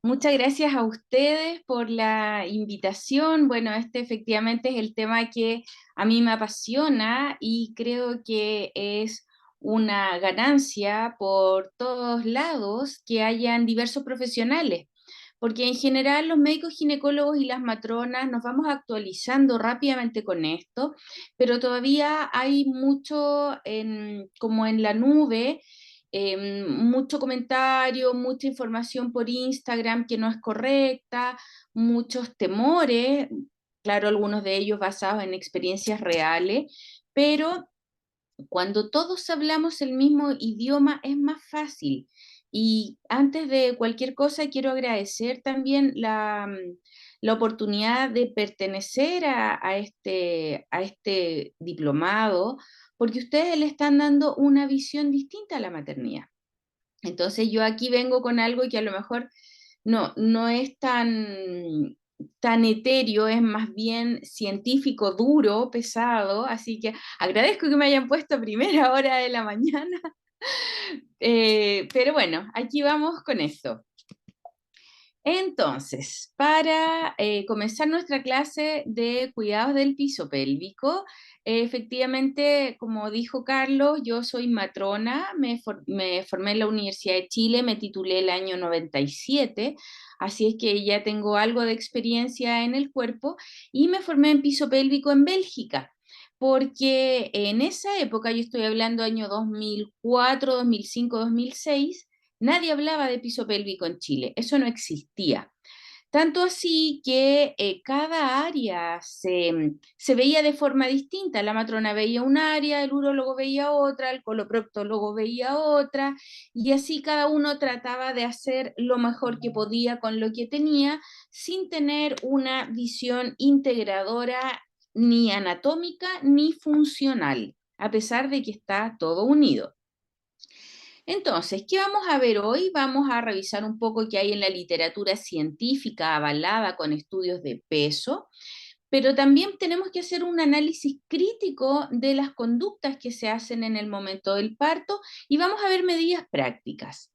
Muchas gracias a ustedes por la invitación. Bueno, este efectivamente es el tema que a mí me apasiona y creo que es una ganancia por todos lados que hayan diversos profesionales, porque en general los médicos ginecólogos y las matronas nos vamos actualizando rápidamente con esto, pero todavía hay mucho como en la nube, mucho comentario, mucha información por Instagram que no es correcta, muchos temores, claro, algunos de ellos basados en experiencias reales, pero cuando todos hablamos el mismo idioma es más fácil. Y antes de cualquier cosa, quiero agradecer también la oportunidad de pertenecer a este diplomado, porque ustedes le están dando una visión distinta a la maternidad. Entonces yo aquí vengo con algo que a lo mejor no es tan etéreo, es más bien científico, duro, pesado, así que agradezco que me hayan puesto a primera hora de la mañana, pero bueno, aquí vamos con esto. Entonces, para comenzar nuestra clase de cuidados del piso pélvico, efectivamente, como dijo Carlos, yo soy matrona, me formé en la Universidad de Chile, me titulé el año 97, así es que ya tengo algo de experiencia en el cuerpo y me formé en piso pélvico en Bélgica. Porque en esa época, yo estoy hablando año 2004, 2005, 2006, nadie hablaba de piso pélvico en Chile, eso no existía. Tanto así que cada área se veía de forma distinta. La matrona veía un área, el urólogo veía otra, el coloproctólogo veía otra, y así cada uno trataba de hacer lo mejor que podía con lo que tenía, sin tener una visión integradora ni anatómica ni funcional, a pesar de que está todo unido. Entonces, ¿qué vamos a ver hoy? Vamos a revisar un poco qué hay en la literatura científica avalada con estudios de peso, pero también tenemos que hacer un análisis crítico de las conductas que se hacen en el momento del parto y vamos a ver medidas prácticas.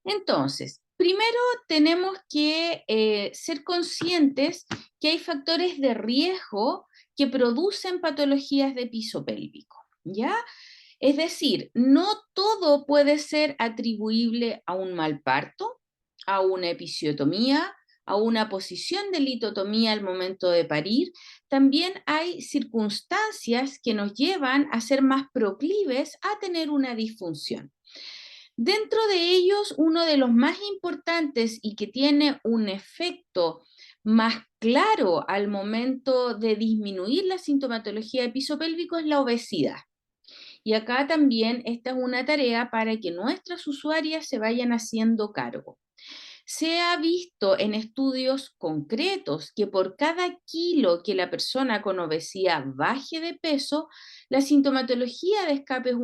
Entonces, primero tenemos que ser conscientes que hay factores de riesgo que producen patologías de piso pélvico, ¿ya? Es decir, no todo puede ser atribuible a un mal parto, a una episiotomía, a una posición de litotomía al momento de parir. También hay circunstancias que nos llevan a ser más proclives a tener una disfunción. Dentro de ellos, uno de los más importantes y que tiene un efecto más claro al momento de disminuir la sintomatología de piso pélvico es la obesidad. Y acá también esta es una tarea para que nuestras usuarias se vayan haciendo cargo. Se ha visto en estudios concretos que por cada kilo que la persona con obesidad baje de peso, la sintomatología de escapes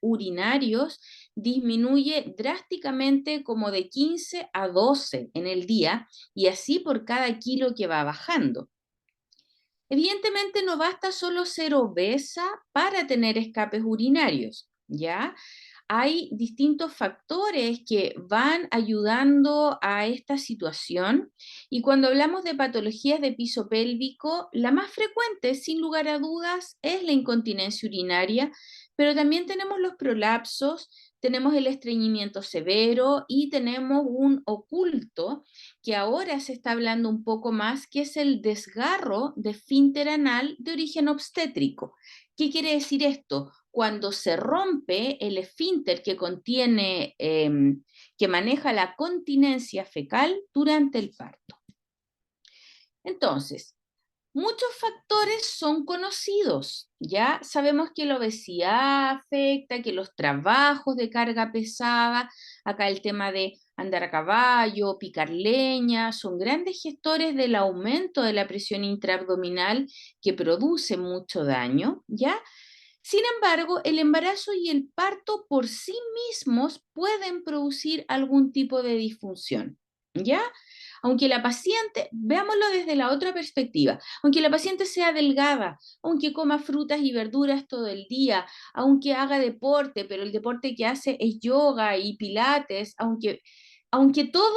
urinarios disminuye drásticamente como de 15 a 12 en el día y así por cada kilo que va bajando. Evidentemente no basta solo ser obesa para tener escapes urinarios, ¿ya? Hay distintos factores que van ayudando a esta situación y cuando hablamos de patologías de piso pélvico, la más frecuente, sin lugar a dudas, es la incontinencia urinaria, pero también tenemos los prolapsos, tenemos el estreñimiento severo y tenemos un oculto que ahora se está hablando un poco más, que es el desgarro de esfínter anal de origen obstétrico. ¿Qué quiere decir esto? Cuando se rompe el esfínter que contiene, que maneja la continencia fecal durante el parto. Entonces, muchos factores son conocidos, ya sabemos que la obesidad afecta, que los trabajos de carga pesada, acá el tema de andar a caballo, picar leña, son grandes gestores del aumento de la presión intraabdominal que produce mucho daño, ¿ya? Sin embargo, el embarazo y el parto por sí mismos pueden producir algún tipo de disfunción, ¿ya? Aunque la paciente, veámoslo desde la otra perspectiva, aunque la paciente sea delgada, aunque coma frutas y verduras todo el día, aunque haga deporte, pero el deporte que hace es yoga y pilates, aunque todo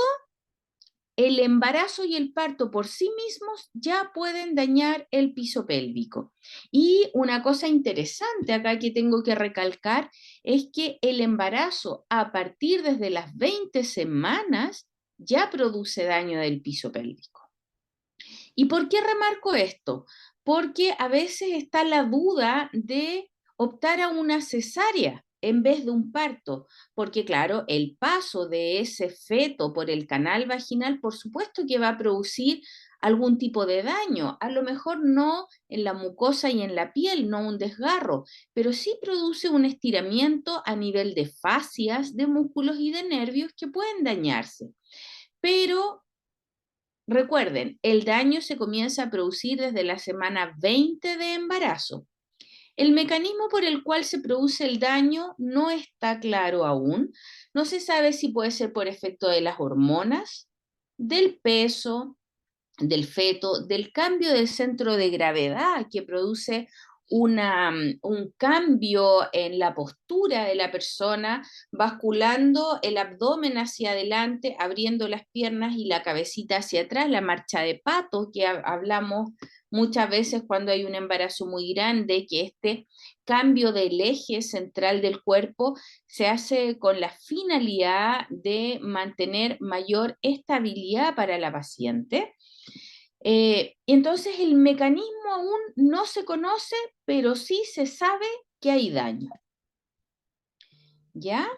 el embarazo y el parto por sí mismos ya pueden dañar el piso pélvico. Y una cosa interesante acá que tengo que recalcar es que el embarazo a partir desde las 20 semanas ya produce daño del piso pélvico. ¿Y por qué remarco esto? Porque a veces está la duda de optar a una cesárea en vez de un parto, porque claro, el paso de ese feto por el canal vaginal, por supuesto que va a producir algún tipo de daño, a lo mejor no en la mucosa y en la piel, no un desgarro, pero sí produce un estiramiento a nivel de fascias, de músculos y de nervios que pueden dañarse. Pero recuerden, el daño se comienza a producir desde la semana 20 de embarazo. El mecanismo por el cual se produce el daño no está claro aún. No se sabe si puede ser por efecto de las hormonas, del peso, del feto, del cambio del centro de gravedad que produce un cambio en la postura de la persona, basculando el abdomen hacia adelante, abriendo las piernas y la cabecita hacia atrás, la marcha de pato que hablamos muchas veces cuando hay un embarazo muy grande, que este cambio del eje central del cuerpo se hace con la finalidad de mantener mayor estabilidad para la paciente. Entonces el mecanismo aún no se conoce, pero sí se sabe que hay daño. ¿Ya?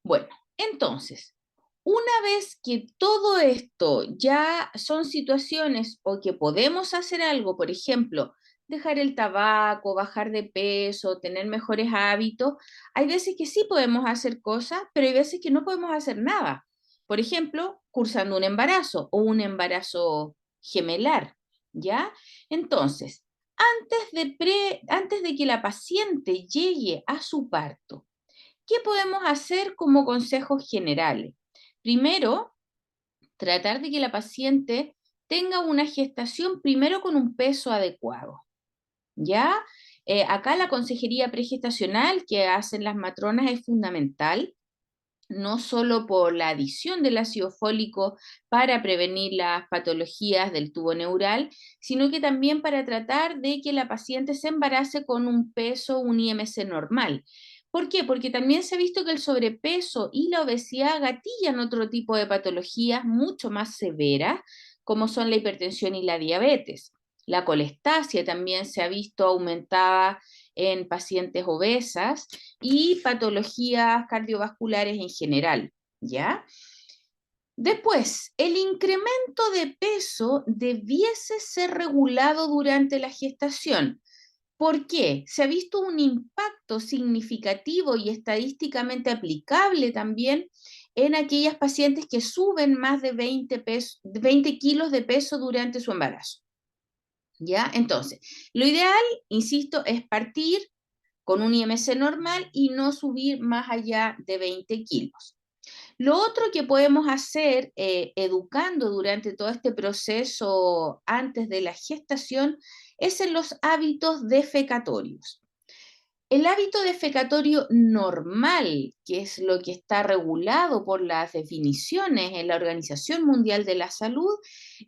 Bueno, entonces, una vez que todo esto ya son situaciones o que podemos hacer algo, por ejemplo, dejar el tabaco, bajar de peso, tener mejores hábitos, hay veces que sí podemos hacer cosas, pero hay veces que no podemos hacer nada. Por ejemplo, cursando un embarazo o un embarazo gemelar, ¿ya? Entonces, antes de que la paciente llegue a su parto, ¿qué podemos hacer como consejos generales? Primero, tratar de que la paciente tenga una gestación primero con un peso adecuado, ¿ya? Acá la consejería pregestacional que hacen las matronas es fundamental, no solo por la adición del ácido fólico para prevenir las patologías del tubo neural, sino que también para tratar de que la paciente se embarace con un peso, un IMC normal. ¿Por qué? Porque también se ha visto que el sobrepeso y la obesidad gatillan otro tipo de patologías mucho más severas, como son la hipertensión y la diabetes. La colestasia también se ha visto aumentada en pacientes obesas y patologías cardiovasculares en general, ¿ya? Después, el incremento de peso debiese ser regulado durante la gestación. ¿Por qué? Se ha visto un impacto significativo y estadísticamente aplicable también en aquellas pacientes que suben más de 20 kilos de peso durante su embarazo. ¿Ya? Entonces, lo ideal, insisto, es partir con un IMC normal y no subir más allá de 20 kilos. Lo otro que podemos hacer educando durante todo este proceso antes de la gestación es en los hábitos defecatorios. El hábito defecatorio normal, que es lo que está regulado por las definiciones en la Organización Mundial de la Salud,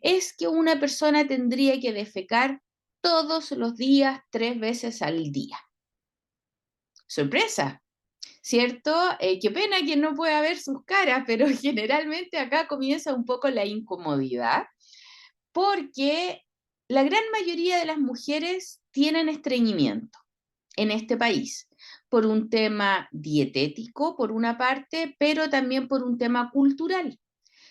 es que una persona tendría que defecar todos los días, 3 veces al día. Sorpresa, ¿cierto? Qué pena que no pueda ver sus caras, pero generalmente acá comienza un poco la incomodidad, porque la gran mayoría de las mujeres tienen estreñimiento en este país, por un tema dietético, por una parte, pero también por un tema cultural.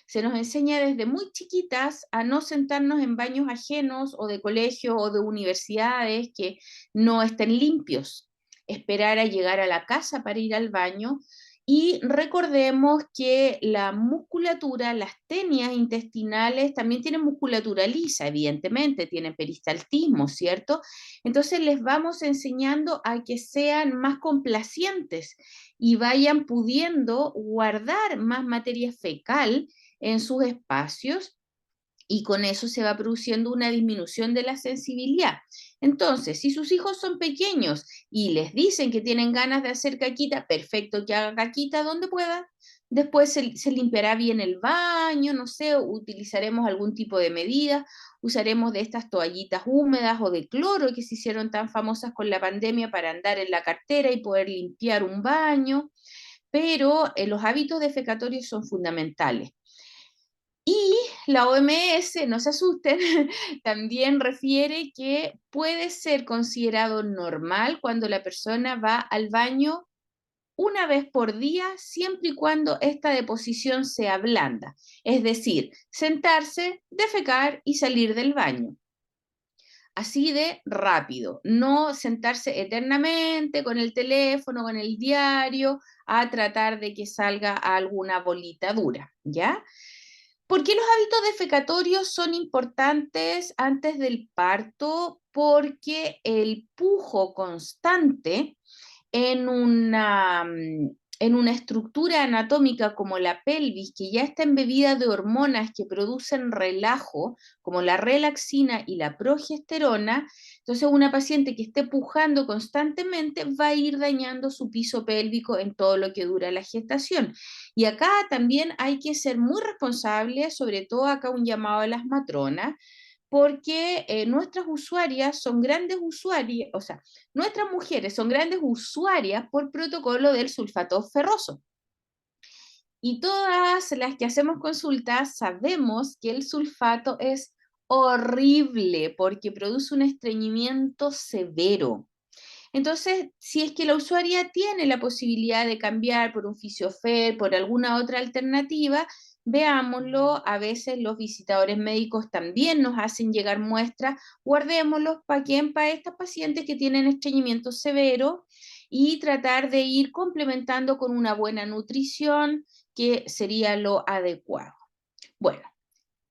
Se nos enseña desde muy chiquitas a no sentarnos en baños ajenos o de colegio o de universidades que no estén limpios, esperar a llegar a la casa para ir al baño. Y recordemos que la musculatura, las tenias intestinales también tienen musculatura lisa, evidentemente, tienen peristaltismo, ¿cierto? Entonces les vamos enseñando a que sean más complacientes y vayan pudiendo guardar más materia fecal en sus espacios y con eso se va produciendo una disminución de la sensibilidad. Entonces, si sus hijos son pequeños y les dicen que tienen ganas de hacer caquita, perfecto que haga caquita donde pueda, después se limpiará bien el baño, no sé, utilizaremos algún tipo de medida, usaremos de estas toallitas húmedas o de cloro que se hicieron tan famosas con la pandemia para andar en la cartera y poder limpiar un baño, pero los hábitos defecatorios son fundamentales. Y la OMS, no se asusten, también refiere que puede ser considerado normal cuando la persona va al baño una vez por día, siempre y cuando esta deposición sea blanda, es decir, sentarse, defecar y salir del baño. Así de rápido, no sentarse eternamente con el teléfono, con el diario, a tratar de que salga alguna bolita dura, ¿ya? ¿Por qué los hábitos defecatorios son importantes antes del parto? Porque el pujo constante en una estructura anatómica como la pelvis, que ya está embebida de hormonas que producen relajo, como la relaxina y la progesterona, entonces una paciente que esté pujando constantemente va a ir dañando su piso pélvico en todo lo que dura la gestación. Y acá también hay que ser muy responsables, sobre todo acá un llamado a las matronas, porque nuestras usuarias son grandes usuarias, o sea, nuestras mujeres son grandes usuarias por protocolo del sulfato ferroso. Y todas las que hacemos consultas sabemos que el sulfato es horrible porque produce un estreñimiento severo. Entonces, si es que la usuaria tiene la posibilidad de cambiar por un Fisiofer, por alguna otra alternativa, veámoslo. A veces los visitadores médicos también nos hacen llegar muestras, guardémoslos para estas pacientes que tienen estreñimiento severo y tratar de ir complementando con una buena nutrición, que sería lo adecuado. Bueno,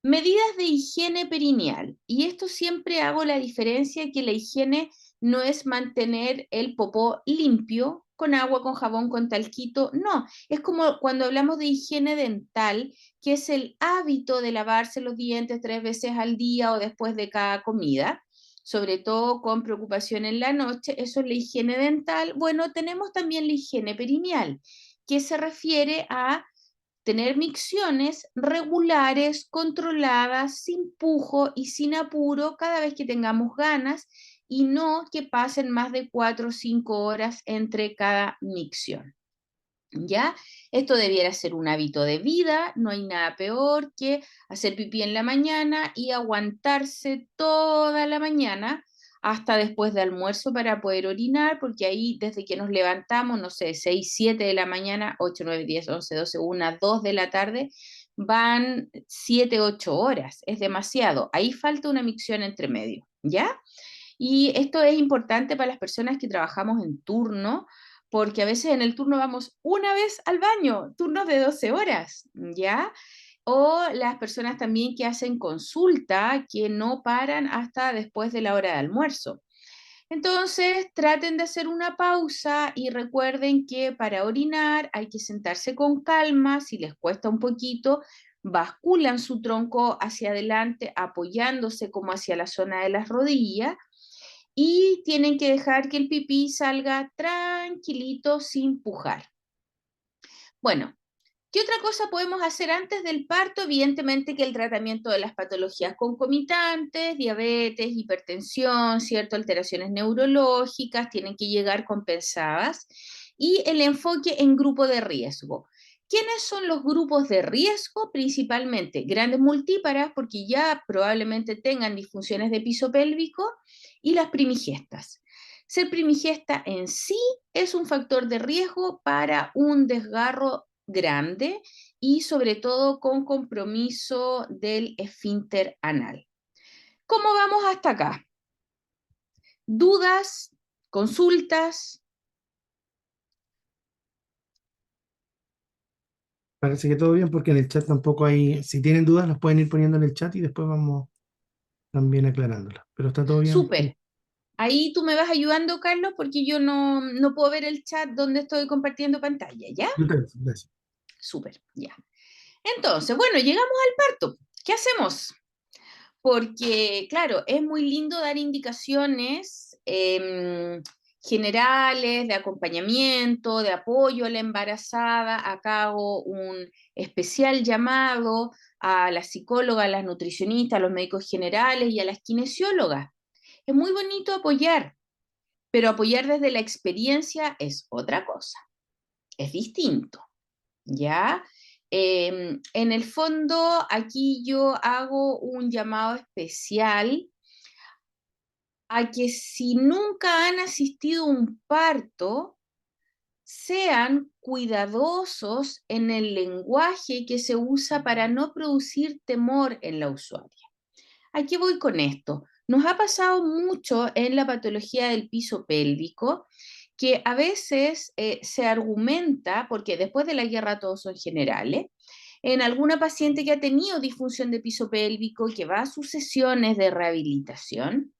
medidas de higiene perineal. Y esto siempre hago la diferencia que la higiene no es mantener el popó limpio con agua, con jabón, con talquito. No, es como cuando hablamos de higiene dental, que es el hábito de lavarse los dientes 3 veces al día o después de cada comida, sobre todo con preocupación en la noche. Eso es la higiene dental. Bueno, tenemos también la higiene perineal, que se refiere a tener micciones regulares, controladas, sin pujo y sin apuro cada vez que tengamos ganas, y no que pasen más de 4 o 5 horas entre cada micción. ¿Ya? Esto debiera ser un hábito de vida, no hay nada peor que hacer pipí en la mañana y aguantarse toda la mañana hasta después de almuerzo para poder orinar, porque ahí desde que nos levantamos, no sé, 6 7 de la mañana, 8 9 10 11 12 1 2 de la tarde, van 7 8 horas, es demasiado. Ahí falta una micción entre medio, ¿ya? Y esto es importante para las personas que trabajamos en turno, porque a veces en el turno vamos una vez al baño, turnos de 12 horas, ¿ya? O las personas también que hacen consulta, que no paran hasta después de la hora de almuerzo. Entonces, traten de hacer una pausa y recuerden que para orinar hay que sentarse con calma. Si les cuesta un poquito, basculan su tronco hacia adelante, apoyándose como hacia la zona de las rodillas, y tienen que dejar que el pipí salga tranquilito sin pujar. Bueno, ¿qué otra cosa podemos hacer antes del parto? Evidentemente que el tratamiento de las patologías concomitantes, diabetes, hipertensión, ¿cierto? Alteraciones neurológicas, tienen que llegar compensadas. Y el enfoque en grupo de riesgo. ¿Quiénes son los grupos de riesgo? Principalmente grandes multíparas, porque ya probablemente tengan disfunciones de piso pélvico, y las primigestas. Ser primigesta en sí es un factor de riesgo para un desgarro grande y sobre todo con compromiso del esfínter anal. ¿Cómo vamos hasta acá? ¿Dudas? ¿Consultas? Parece que todo bien porque en el chat tampoco hay, si tienen dudas las pueden ir poniendo en el chat y después vamos también aclarándolas. Pero está todo bien. Súper. Ahí tú me vas ayudando, Carlos, porque yo no puedo ver el chat donde estoy compartiendo pantalla, ¿ya? Gracias, gracias. Súper, ya. Entonces, bueno, llegamos al parto. ¿Qué hacemos? Porque, claro, es muy lindo dar indicaciones generales, de acompañamiento, de apoyo a la embarazada. Acá hago un especial llamado a las psicólogas, a las nutricionistas, a los médicos generales y a las kinesiólogas. Es muy bonito apoyar, pero apoyar desde la experiencia es otra cosa, es distinto, ¿ya? En el fondo, aquí yo hago un llamado especial a que si nunca han asistido a un parto, sean cuidadosos en el lenguaje que se usa para no producir temor en la usuaria. ¿A qué voy con esto? Nos ha pasado mucho en la patología del piso pélvico que a veces se argumenta, porque después de la guerra todos son generales, en alguna paciente que ha tenido disfunción de piso pélvico, que va a sus sesiones de rehabilitación,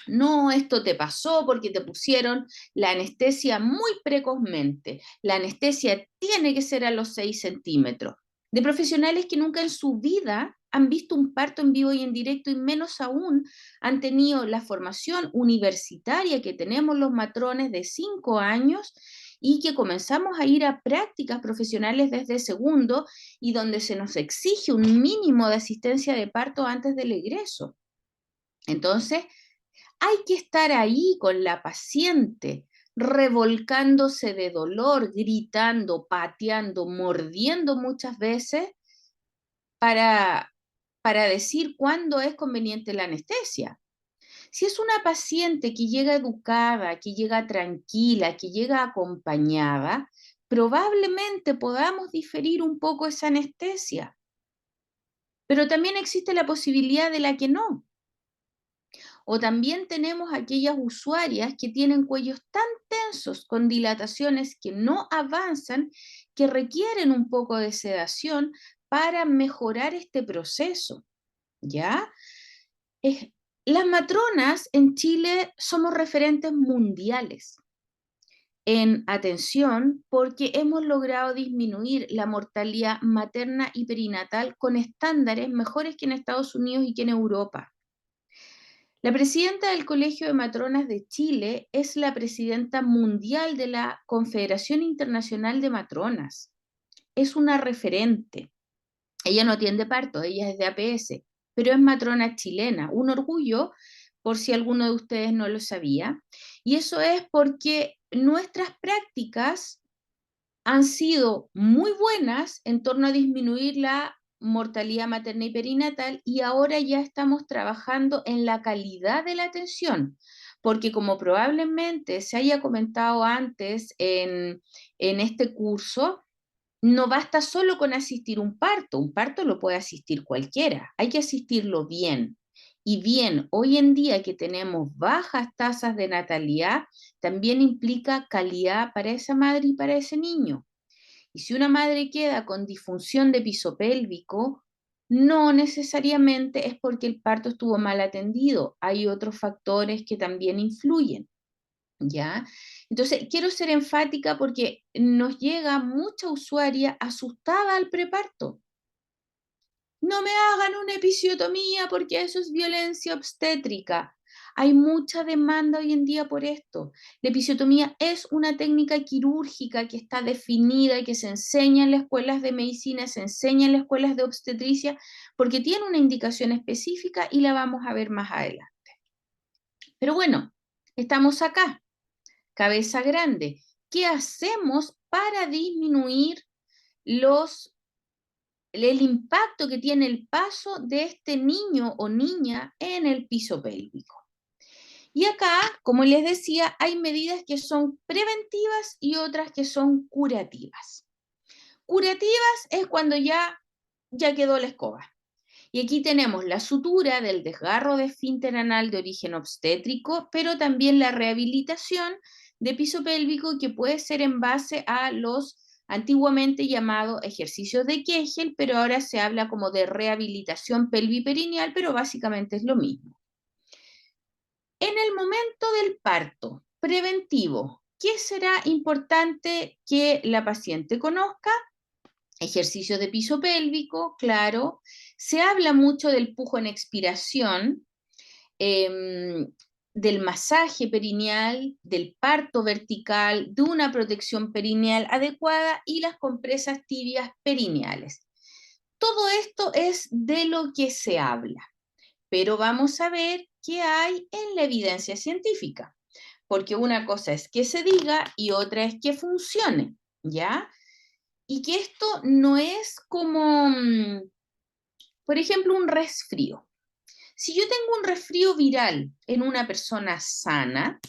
no, esto te pasó porque te pusieron la anestesia muy precozmente. La anestesia tiene que ser a los 6 centímetros. De profesionales que nunca en su vida han visto un parto en vivo y en directo y menos aún han tenido la formación universitaria que tenemos los matrones de 5 años y que comenzamos a ir a prácticas profesionales desde segundo y donde se nos exige un mínimo de asistencia de parto antes del egreso. Entonces, hay que estar ahí con la paciente, revolcándose de dolor, gritando, pateando, mordiendo muchas veces para, para decir cuándo es conveniente la anestesia. Si es una paciente que llega educada, que llega tranquila, que llega acompañada, probablemente podamos diferir un poco esa anestesia. Pero también existe la posibilidad de la que no. O también tenemos aquellas usuarias que tienen cuellos tan tensos con dilataciones que no avanzan, que requieren un poco de sedación para mejorar este proceso, ¿ya? Las matronas en Chile somos referentes mundiales en atención porque hemos logrado disminuir la mortalidad materna y perinatal con estándares mejores que en Estados Unidos y que en Europa. La presidenta del Colegio de Matronas de Chile es la presidenta mundial de la Confederación Internacional de Matronas. Es una referente. Ella no atiende parto, ella es de APS, pero es matrona chilena. Un orgullo, por si alguno de ustedes no lo sabía. Y eso es porque nuestras prácticas han sido muy buenas en torno a disminuir la mortalidad materna y perinatal y ahora ya estamos trabajando en la calidad de la atención, porque como probablemente se haya comentado antes en este curso, no basta solo con asistir un parto lo puede asistir cualquiera, hay que asistirlo bien. Y bien, hoy en día que tenemos bajas tasas de natalidad, también implica calidad para esa madre y para ese niño. Y si una madre queda con disfunción de piso pélvico, no necesariamente es porque el parto estuvo mal atendido, hay otros factores que también influyen, ¿ya? Entonces, quiero ser enfática porque nos llega mucha usuaria asustada al preparto. No me hagan una episiotomía porque eso es violencia obstétrica. Hay mucha demanda hoy en día por esto. La episiotomía es una técnica quirúrgica que está definida y que se enseña en las escuelas de medicina, se enseña en las escuelas de obstetricia, porque tiene una indicación específica y la vamos a ver más adelante. Pero bueno, estamos acá, cabeza grande. ¿Qué hacemos para disminuir el impacto que tiene el paso de este niño o niña en el piso pélvico? Y acá, como les decía, hay medidas que son preventivas y otras que son curativas. Curativas es cuando ya quedó la escoba. Y aquí tenemos la sutura del desgarro de esfínter anal de origen obstétrico, pero también la rehabilitación de piso pélvico que puede ser en base a los antiguamente llamados ejercicios de Kegel, pero ahora se habla como de rehabilitación pelviperineal, pero básicamente es lo mismo. En el momento del parto preventivo, ¿qué será importante que la paciente conozca? Ejercicios de piso pélvico, claro. Se habla mucho del pujo en expiración. del masaje perineal, del parto vertical, de una protección perineal adecuada y las compresas tibias perineales. Todo esto es de lo que se habla, pero vamos a ver qué hay en la evidencia científica, porque una cosa es que se diga y otra es que funcione, ¿ya? Y que esto no es como, por ejemplo, un resfrío. Si yo tengo un resfrío viral en una persona sana,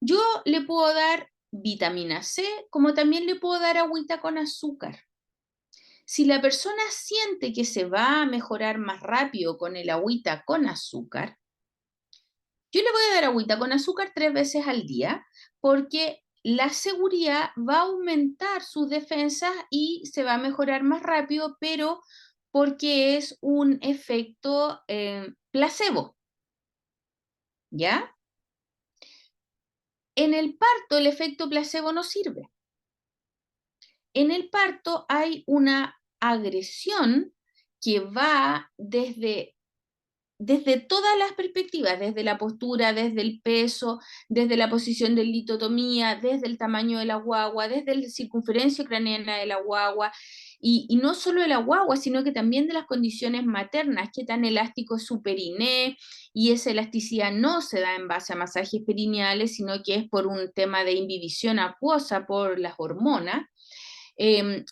yo le puedo dar vitamina C, como también le puedo dar agüita con azúcar. Si la persona siente que se va a mejorar más rápido con el agüita con azúcar, yo le voy a dar agüita con azúcar 3 veces al día porque la seguridad va a aumentar sus defensas y se va a mejorar más rápido, pero porque es un efecto placebo, ¿ya? En el parto el efecto placebo no sirve. En el parto hay una agresión que va desde todas las perspectivas, desde la postura, desde el peso, desde la posición de litotomía, desde el tamaño de la guagua, desde la circunferencia craneana de la guagua, y no solo de la guagua, sino que también de las condiciones maternas, qué tan elástico es su periné, y esa elasticidad no se da en base a masajes perineales, sino que es por un tema de inhibición acuosa por las hormonas.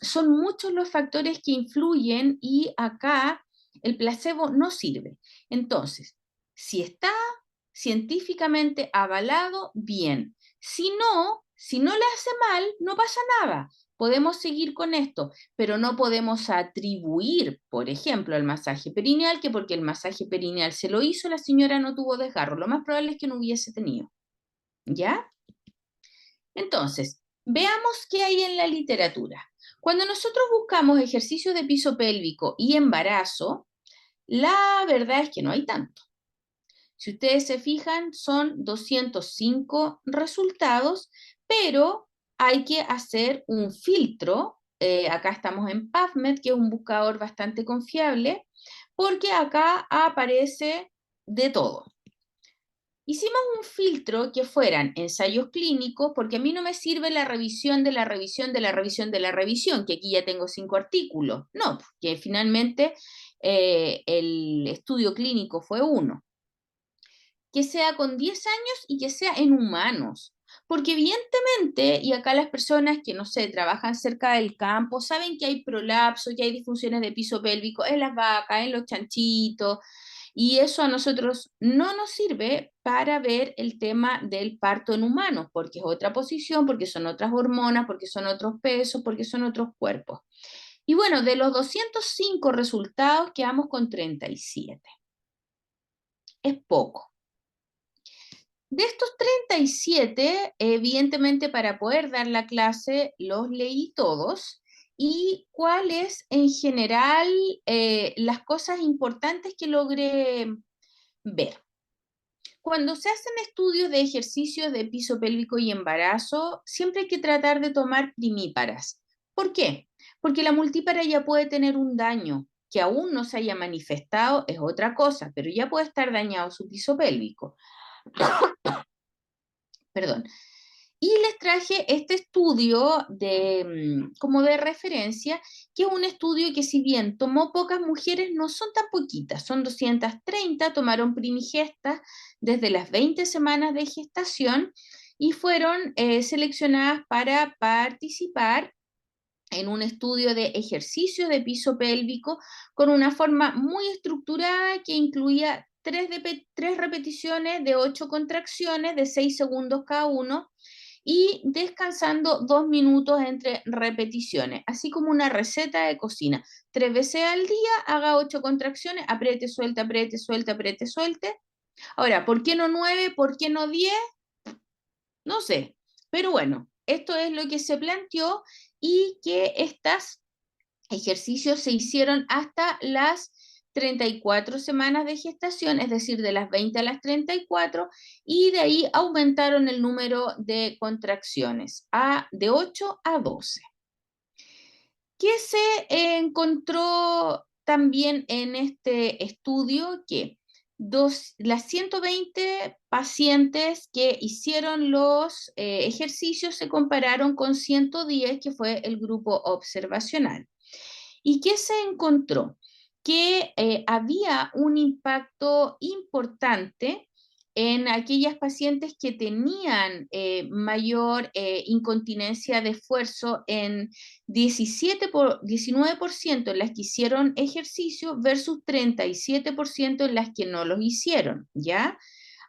Son muchos los factores que influyen y acá el placebo no sirve. Entonces, si está científicamente avalado, bien. Si no le hace mal, no pasa nada. Podemos seguir con esto, pero no podemos atribuir, por ejemplo, al masaje perineal, que porque el masaje perineal se lo hizo, la señora no tuvo desgarro. Lo más probable es que no hubiese tenido. ¿Ya? Entonces, veamos qué hay en la literatura. Cuando nosotros buscamos ejercicios de piso pélvico y embarazo, la verdad es que no hay tanto. Si ustedes se fijan, son 205 resultados, pero hay que hacer un filtro. Acá estamos en PubMed, que es un buscador bastante confiable, porque acá aparece de todo. Hicimos un filtro que fueran ensayos clínicos, porque a mí no me sirve la revisión de la revisión de la revisión de la revisión, que aquí ya tengo 5 artículos. No, que finalmente el estudio clínico fue uno. Que sea con 10 años y que sea en humanos. Porque evidentemente, y acá las personas que, no sé, trabajan cerca del campo, saben que hay prolapso, que hay disfunciones de piso pélvico en las vacas, en los chanchitos, y eso a nosotros no nos sirve para ver el tema del parto en humanos, porque es otra posición, porque son otras hormonas, porque son otros pesos, porque son otros cuerpos. Y bueno, de los 205 resultados quedamos con 37. Es poco. De estos 37, evidentemente para poder dar la clase los leí todos y cuáles en general las cosas importantes que logré ver. Cuando se hacen estudios de ejercicios de piso pélvico y embarazo, siempre hay que tratar de tomar primíparas. ¿Por qué? Porque la multípara ya puede tener un daño que aún no se haya manifestado, es otra cosa, pero ya puede estar dañado su piso pélvico. Perdón. Y les traje este estudio como de referencia, que es un estudio que si bien tomó pocas mujeres, no son tan poquitas, son 230, tomaron primigestas desde las 20 semanas de gestación y fueron seleccionadas para participar en un estudio de ejercicio de piso pélvico con una forma muy estructurada que incluía tres repeticiones de 8 contracciones de 6 segundos cada uno y descansando 2 minutos entre repeticiones, así como una receta de cocina. 3 veces al día, haga 8 contracciones, apriete, suelte, apriete, suelte, apriete, suelte. Ahora, ¿por qué no 9? ¿Por qué no 10? No sé, pero bueno, esto es lo que se planteó y que estos ejercicios se hicieron hasta las 34 semanas de gestación, es decir, de las 20 a las 34, y de ahí aumentaron el número de contracciones de 8 a 12. ¿Qué se encontró también en este estudio? Que las 120 pacientes que hicieron los ejercicios se compararon con 110, que fue el grupo observacional. ¿Y qué se encontró? Que había un impacto importante en aquellas pacientes que tenían mayor incontinencia de esfuerzo en 19% en las que hicieron ejercicio versus 37% en las que no los hicieron, ¿ya?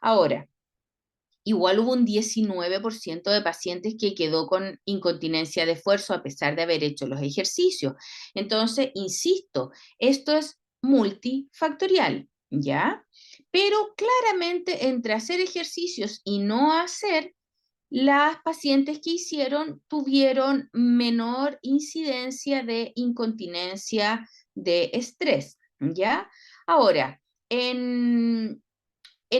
Ahora, igual hubo un 19% de pacientes que quedó con incontinencia de esfuerzo a pesar de haber hecho los ejercicios. Entonces, insisto, esto es multifactorial, ¿ya? Pero claramente entre hacer ejercicios y no hacer, las pacientes que hicieron tuvieron menor incidencia de incontinencia de estrés, ¿ya? Ahora, en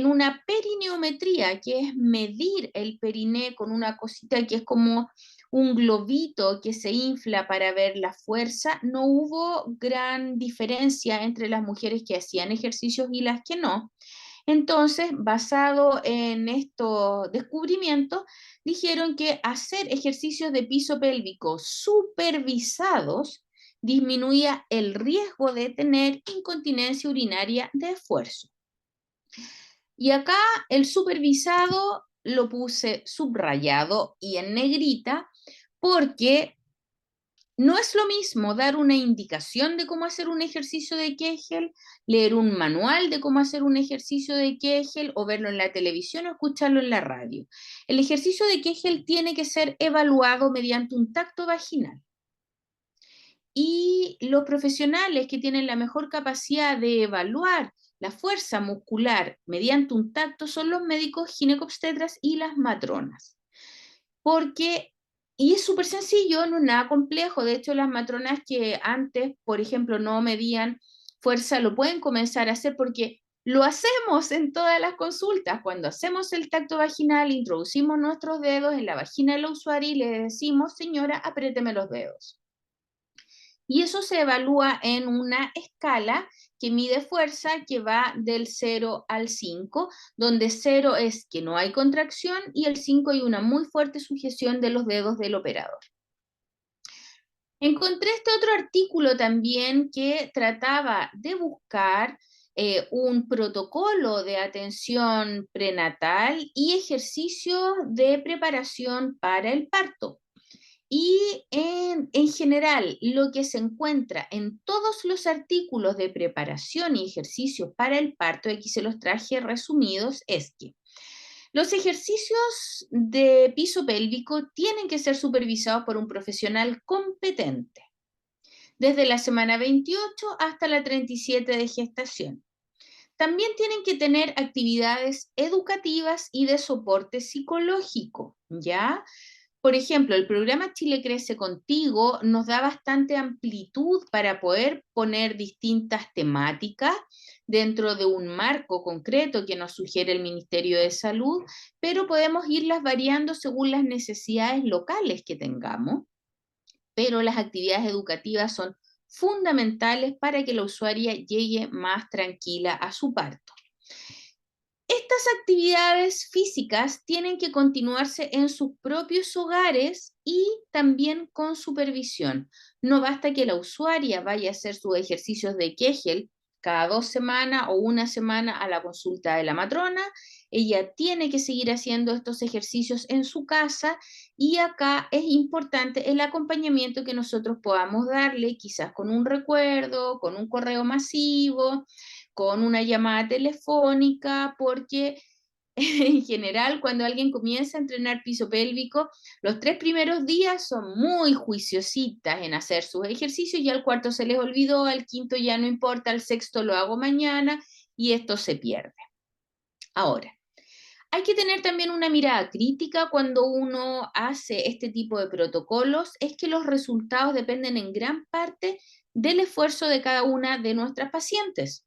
una perineometría, que es medir el periné con una cosita que es como un globito que se infla para ver la fuerza, no hubo gran diferencia entre las mujeres que hacían ejercicios y las que no. Entonces, basado en estos descubrimientos, dijeron que hacer ejercicios de piso pélvico supervisados disminuía el riesgo de tener incontinencia urinaria de esfuerzo. Y acá el supervisado lo puse subrayado y en negrita porque no es lo mismo dar una indicación de cómo hacer un ejercicio de Kegel, leer un manual de cómo hacer un ejercicio de Kegel o verlo en la televisión o escucharlo en la radio. El ejercicio de Kegel tiene que ser evaluado mediante un tacto vaginal. Y los profesionales que tienen la mejor capacidad de evaluar la fuerza muscular mediante un tacto son los médicos ginecobstetras y las matronas. Porque, y es súper sencillo, no es nada complejo. De hecho, las matronas que antes, por ejemplo, no medían fuerza, lo pueden comenzar a hacer porque lo hacemos en todas las consultas. Cuando hacemos el tacto vaginal, introducimos nuestros dedos en la vagina de la usuaria y le decimos, señora, apriéteme los dedos. Y eso se evalúa en una escala que mide fuerza que va del 0 al 5, donde 0 es que no hay contracción y el 5 hay una muy fuerte sujeción de los dedos del operador. Encontré este otro artículo también que trataba de buscar un protocolo de atención prenatal y ejercicios de preparación para el parto. Y en general, lo que se encuentra en todos los artículos de preparación y ejercicios para el parto, aquí se los traje resumidos, es que los ejercicios de piso pélvico tienen que ser supervisados por un profesional competente, desde la semana 28 hasta la 37 de gestación. También tienen que tener actividades educativas y de soporte psicológico, ¿ya? Por ejemplo, el programa Chile Crece Contigo nos da bastante amplitud para poder poner distintas temáticas dentro de un marco concreto que nos sugiere el Ministerio de Salud, pero podemos irlas variando según las necesidades locales que tengamos. Pero las actividades educativas son fundamentales para que la usuaria llegue más tranquila a su parto. Estas actividades físicas tienen que continuarse en sus propios hogares y también con supervisión. No basta que la usuaria vaya a hacer sus ejercicios de Kegel cada 2 semanas o una semana a la consulta de la matrona. Ella tiene que seguir haciendo estos ejercicios en su casa y acá es importante el acompañamiento que nosotros podamos darle, quizás con un recuerdo, con un correo masivo, con una llamada telefónica, porque en general cuando alguien comienza a entrenar piso pélvico, los 3 primeros días son muy juiciositas en hacer sus ejercicios y al cuarto se les olvidó, al quinto ya no importa, al sexto lo hago mañana y esto se pierde. Ahora, hay que tener también una mirada crítica cuando uno hace este tipo de protocolos, es que los resultados dependen en gran parte del esfuerzo de cada una de nuestras pacientes.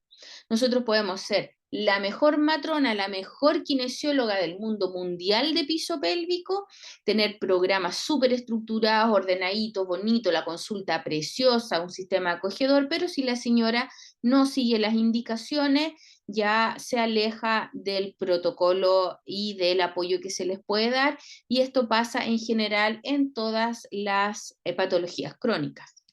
Nosotros podemos ser la mejor matrona, la mejor kinesióloga del mundo mundial de piso pélvico, tener programas súper estructurados, ordenaditos, bonitos, la consulta preciosa, un sistema acogedor, pero si la señora no sigue las indicaciones, ya se aleja del protocolo y del apoyo que se les puede dar, y esto pasa en general en todas las patologías crónicas.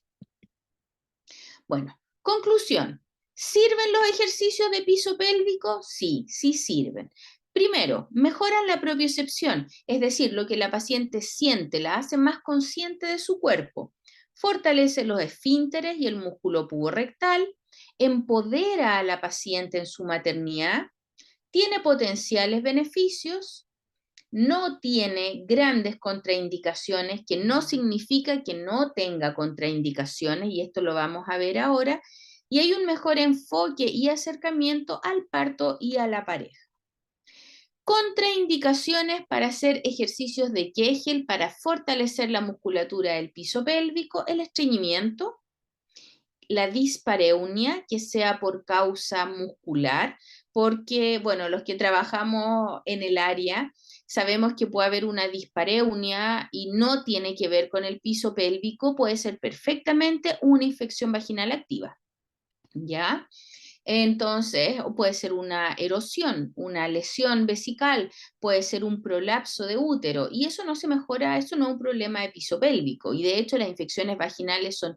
Bueno, conclusión. ¿Sirven los ejercicios de piso pélvico? Sí, sí sirven. Primero, mejoran la propiocepción, es decir, lo que la paciente siente, la hace más consciente de su cuerpo. Fortalece los esfínteres y el músculo puborectal, empodera a la paciente en su maternidad, tiene potenciales beneficios, no tiene grandes contraindicaciones, que no significa que no tenga contraindicaciones, y esto lo vamos a ver ahora, y hay un mejor enfoque y acercamiento al parto y a la pareja. Contraindicaciones para hacer ejercicios de Kegel para fortalecer la musculatura del piso pélvico, el estreñimiento, la dispareunia, que sea por causa muscular, porque, bueno, los que trabajamos en el área sabemos que puede haber una dispareunia y no tiene que ver con el piso pélvico, puede ser perfectamente una infección vaginal activa, ¿ya? Entonces, puede ser una erosión, una lesión vesical, puede ser un prolapso de útero, y eso no se mejora, eso no es un problema de piso pélvico, y de hecho las infecciones vaginales son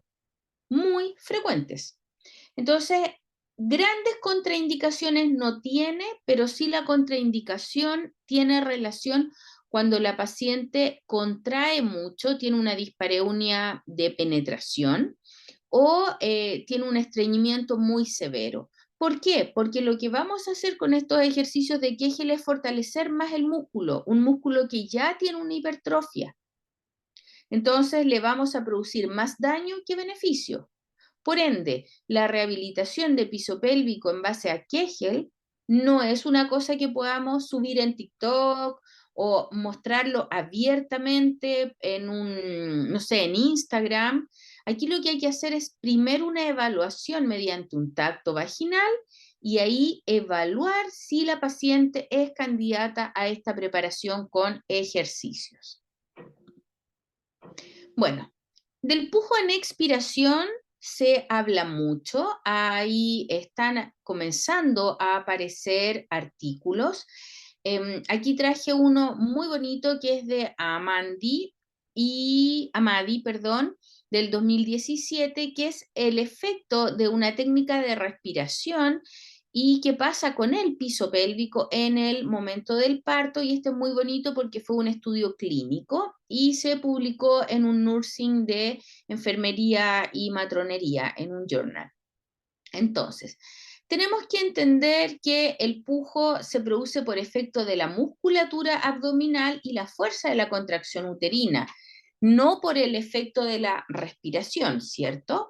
muy frecuentes. Entonces, grandes contraindicaciones no tiene, pero sí la contraindicación tiene relación cuando la paciente contrae mucho, tiene una dispareunia de penetración o tiene un estreñimiento muy severo. ¿Por qué? Porque lo que vamos a hacer con estos ejercicios de Kegel es fortalecer más el músculo, un músculo que ya tiene una hipertrofia. Entonces le vamos a producir más daño que beneficio. Por ende, la rehabilitación de piso pélvico en base a Kegel no es una cosa que podamos subir en TikTok o mostrarlo abiertamente en no sé, en Instagram. Aquí lo que hay que hacer es primero una evaluación mediante un tacto vaginal y ahí evaluar si la paciente es candidata a esta preparación con ejercicios. Bueno, del pujo en expiración se habla mucho, ahí están comenzando a aparecer artículos. Aquí traje uno muy bonito que es de Amadi, perdón, del 2017, que es el efecto de una técnica de respiración y qué pasa con el piso pélvico en el momento del parto, y este es muy bonito porque fue un estudio clínico y se publicó en un nursing de enfermería y matronería en un journal. Entonces, tenemos que entender que el pujo se produce por efecto de la musculatura abdominal y la fuerza de la contracción uterina, no por el efecto de la respiración, ¿cierto?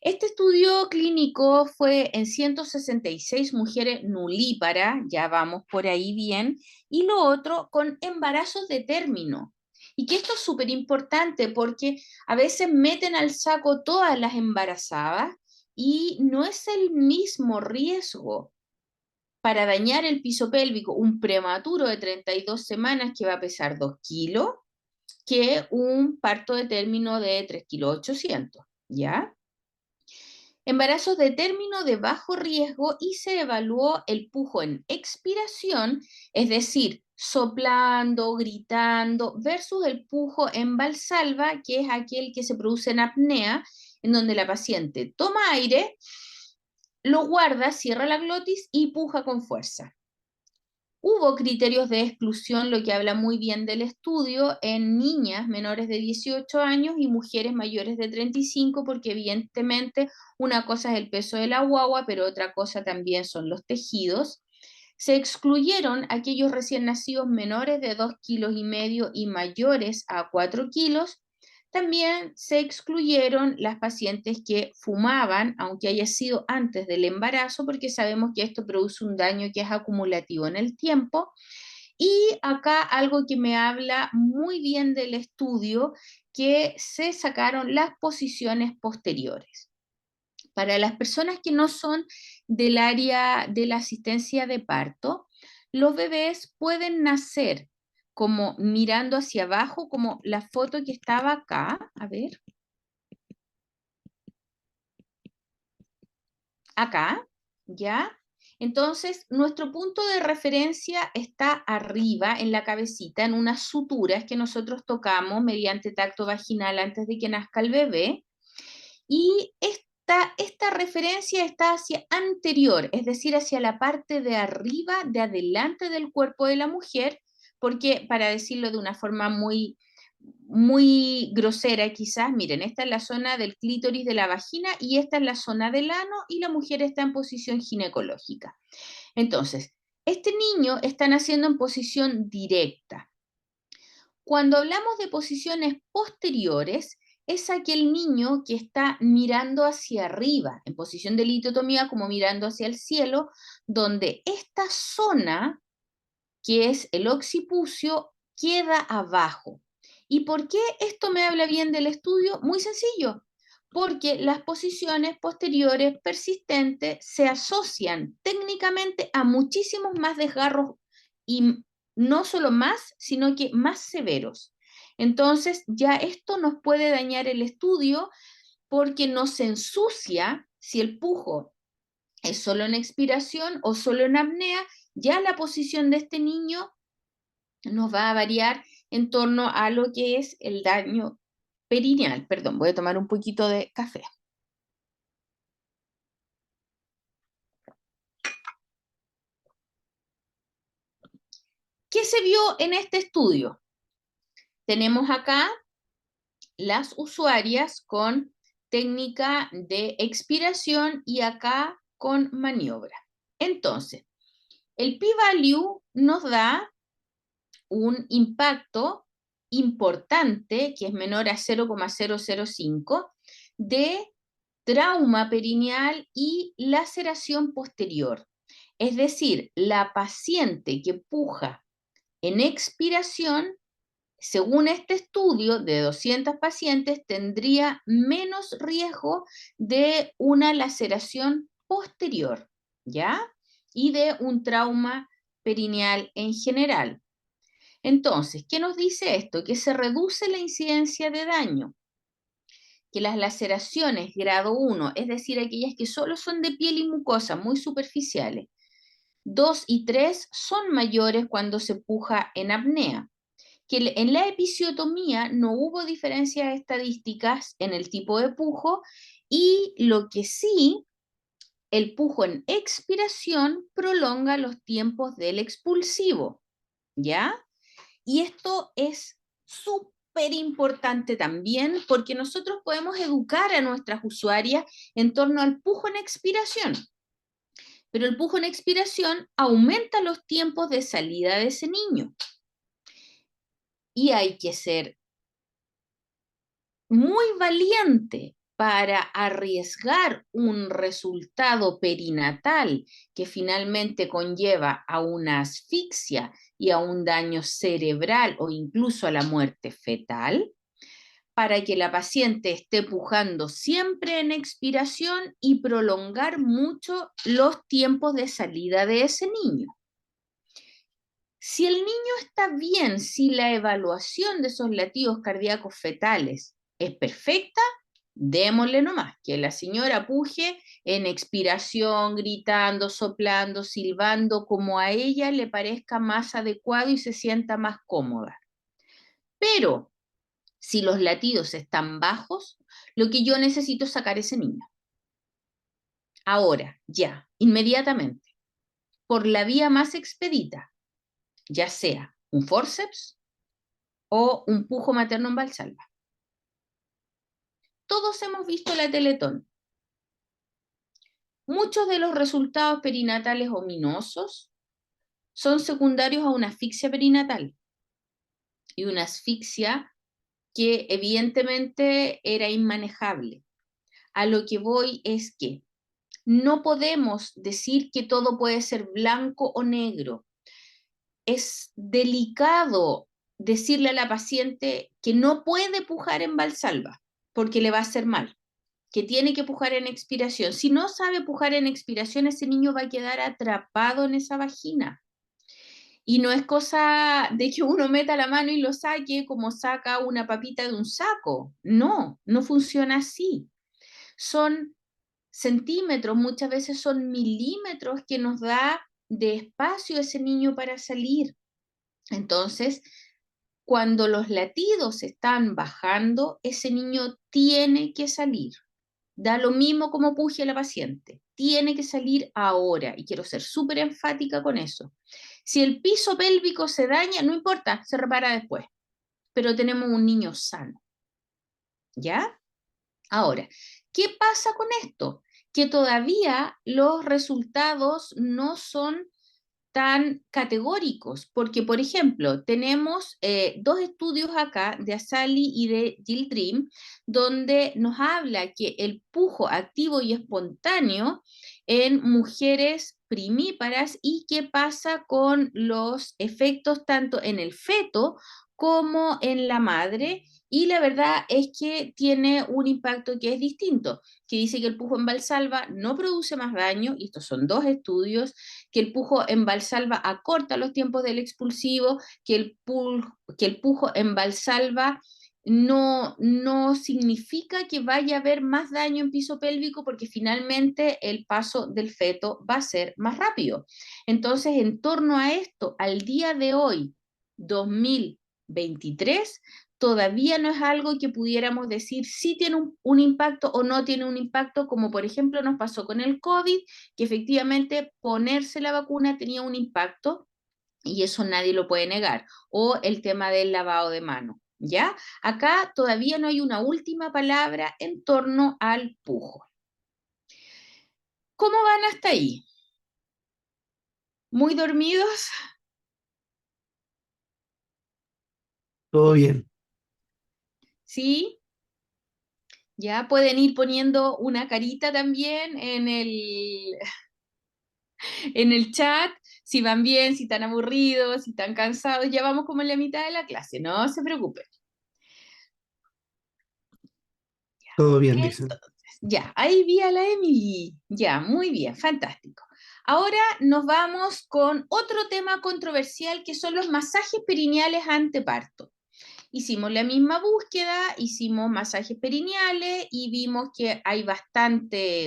Este estudio clínico fue en 166 mujeres nulíparas, ya vamos por ahí bien, y lo otro con embarazos de término. Y que esto es súper importante porque a veces meten al saco todas las embarazadas y no es el mismo riesgo para dañar el piso pélvico un prematuro de 32 semanas que va a pesar 2 kilos que un parto de término de 3,8 kilos, ¿ya? Embarazos de término de bajo riesgo y se evaluó el pujo en expiración, es decir, soplando, gritando, versus el pujo en valsalva, que es aquel que se produce en apnea, en donde la paciente toma aire, lo guarda, cierra la glotis y puja con fuerza. Hubo criterios de exclusión, lo que habla muy bien del estudio, en niñas menores de 18 años y mujeres mayores de 35, porque evidentemente una cosa es el peso de la guagua, pero otra cosa también son los tejidos. Se excluyeron aquellos recién nacidos menores de 2,5 kilos y mayores a 4 kilos. También se excluyeron las pacientes que fumaban, aunque haya sido antes del embarazo, porque sabemos que esto produce un daño que es acumulativo en el tiempo. Y acá algo que me habla muy bien del estudio, que se sacaron las posiciones posteriores. Para las personas que no son del área de la asistencia de parto, los bebés pueden nacer como mirando hacia abajo, como la foto que estaba acá, a ver, acá, ¿ya? Entonces, nuestro punto de referencia está arriba en la cabecita, en unas suturas que nosotros tocamos mediante tacto vaginal antes de que nazca el bebé. Y esta referencia está hacia anterior, es decir, hacia la parte de arriba, de adelante del cuerpo de la mujer, porque para decirlo de una forma muy grosera quizás, miren, esta es la zona del clítoris de la vagina y esta es la zona del ano y la mujer está en posición ginecológica. Entonces, este niño está naciendo en posición directa. Cuando hablamos de posiciones posteriores, es aquel niño que está mirando hacia arriba, en posición de litotomía, como mirando hacia el cielo, donde esta zona, que es el occipucio, queda abajo. ¿Y por qué esto me habla bien del estudio? Muy sencillo, porque las posiciones posteriores persistentes se asocian técnicamente a muchísimos más desgarros y no solo más, sino que más severos. Entonces, ya esto nos puede dañar el estudio porque nos ensucia si el pujo es solo en expiración o solo en apnea, ya la posición de este niño nos va a variar en torno a lo que es el daño perineal. Perdón, voy a tomar un poquito de café. ¿Qué se vio en este estudio? Tenemos acá las usuarias con técnica de expiración y acá con maniobra. Entonces, el p-value nos da un impacto importante, que es menor a 0,005, de trauma perineal y laceración posterior. Es decir, la paciente que puja en expiración, según este estudio de 200 pacientes, tendría menos riesgo de una laceración posterior, ¿ya? Y de un trauma perineal en general. Entonces, ¿qué nos dice esto? Que se reduce la incidencia de daño, que las laceraciones grado 1, es decir, aquellas que solo son de piel y mucosa, muy superficiales, 2 y 3 son mayores cuando se puja en apnea. Que en la episiotomía no hubo diferencias estadísticas en el tipo de pujo y lo que sí, el pujo en expiración prolonga los tiempos del expulsivo, ¿ya? Y esto es súper importante también porque nosotros podemos educar a nuestras usuarias en torno al pujo en expiración. Pero el pujo en expiración aumenta los tiempos de salida de ese niño. Y hay que ser muy valiente para arriesgar un resultado perinatal que finalmente conlleva a una asfixia y a un daño cerebral o incluso a la muerte fetal, para que la paciente esté pujando siempre en expiración y prolongar mucho los tiempos de salida de ese niño. Si el niño está bien, si la evaluación de esos latidos cardíacos fetales es perfecta, démosle nomás, que la señora puje en expiración, gritando, soplando, silbando, como a ella le parezca más adecuado y se sienta más cómoda. Pero si los latidos están bajos, lo que yo necesito es sacar ese niño. Ahora, ya, inmediatamente, por la vía más expedita, ya sea un forceps o un pujo materno en Valsalva. Todos hemos visto la Teletón. Muchos de los resultados perinatales ominosos son secundarios a una asfixia perinatal y una asfixia que evidentemente era inmanejable. A lo que voy es que no podemos decir que todo puede ser blanco o negro. Es delicado decirle a la paciente que no puede pujar en Valsalva porque le va a hacer mal, que tiene que pujar en expiración. Si no sabe pujar en expiración, ese niño va a quedar atrapado en esa vagina. Y no es cosa de que uno meta la mano y lo saque como saca una papita de un saco. No, no funciona así. Son centímetros, muchas veces son milímetros que nos da de espacio ese niño para salir. Entonces, cuando los latidos están bajando, ese niño tiene que salir. Da lo mismo como puje la paciente. Tiene que salir ahora. Y quiero ser súper enfática con eso. Si el piso pélvico se daña, no importa, se repara después. Pero tenemos un niño sano. ¿Ya? Ahora, ¿qué pasa con esto? Que todavía los resultados no son tan categóricos, porque, por ejemplo, tenemos dos estudios acá de Asali y de Gildrim, donde nos habla que el pujo activo y espontáneo en mujeres primíparas y qué pasa con los efectos tanto en el feto como en la madre, y la verdad es que tiene un impacto que es distinto, que dice que el pujo en Valsalva no produce más daño, y estos son dos estudios, que el pujo en Valsalva acorta los tiempos del expulsivo, que el pujo en Valsalva no significa que vaya a haber más daño en piso pélvico porque finalmente el paso del feto va a ser más rápido. Entonces, en torno a esto, al día de hoy, 2023, todavía no es algo que pudiéramos decir si tiene un impacto o no tiene un impacto, como por ejemplo nos pasó con el COVID, que efectivamente ponerse la vacuna tenía un impacto y eso nadie lo puede negar, o el tema del lavado de mano, ¿ya? Acá todavía no hay una última palabra en torno al pujo. ¿Cómo van hasta ahí? ¿Muy dormidos? Todo bien. ¿Sí? Ya pueden ir poniendo una carita también en el chat, si van bien, si están aburridos, si están cansados. Ya vamos como en la mitad de la clase, no se preocupen. Todo bien, dicen. Entonces, ya, ahí vi a la Emily. Ya, muy bien, fantástico. Ahora nos vamos con otro tema controversial que son los masajes perineales anteparto. Hicimos la misma búsqueda, hicimos masajes perineales y vimos que hay bastante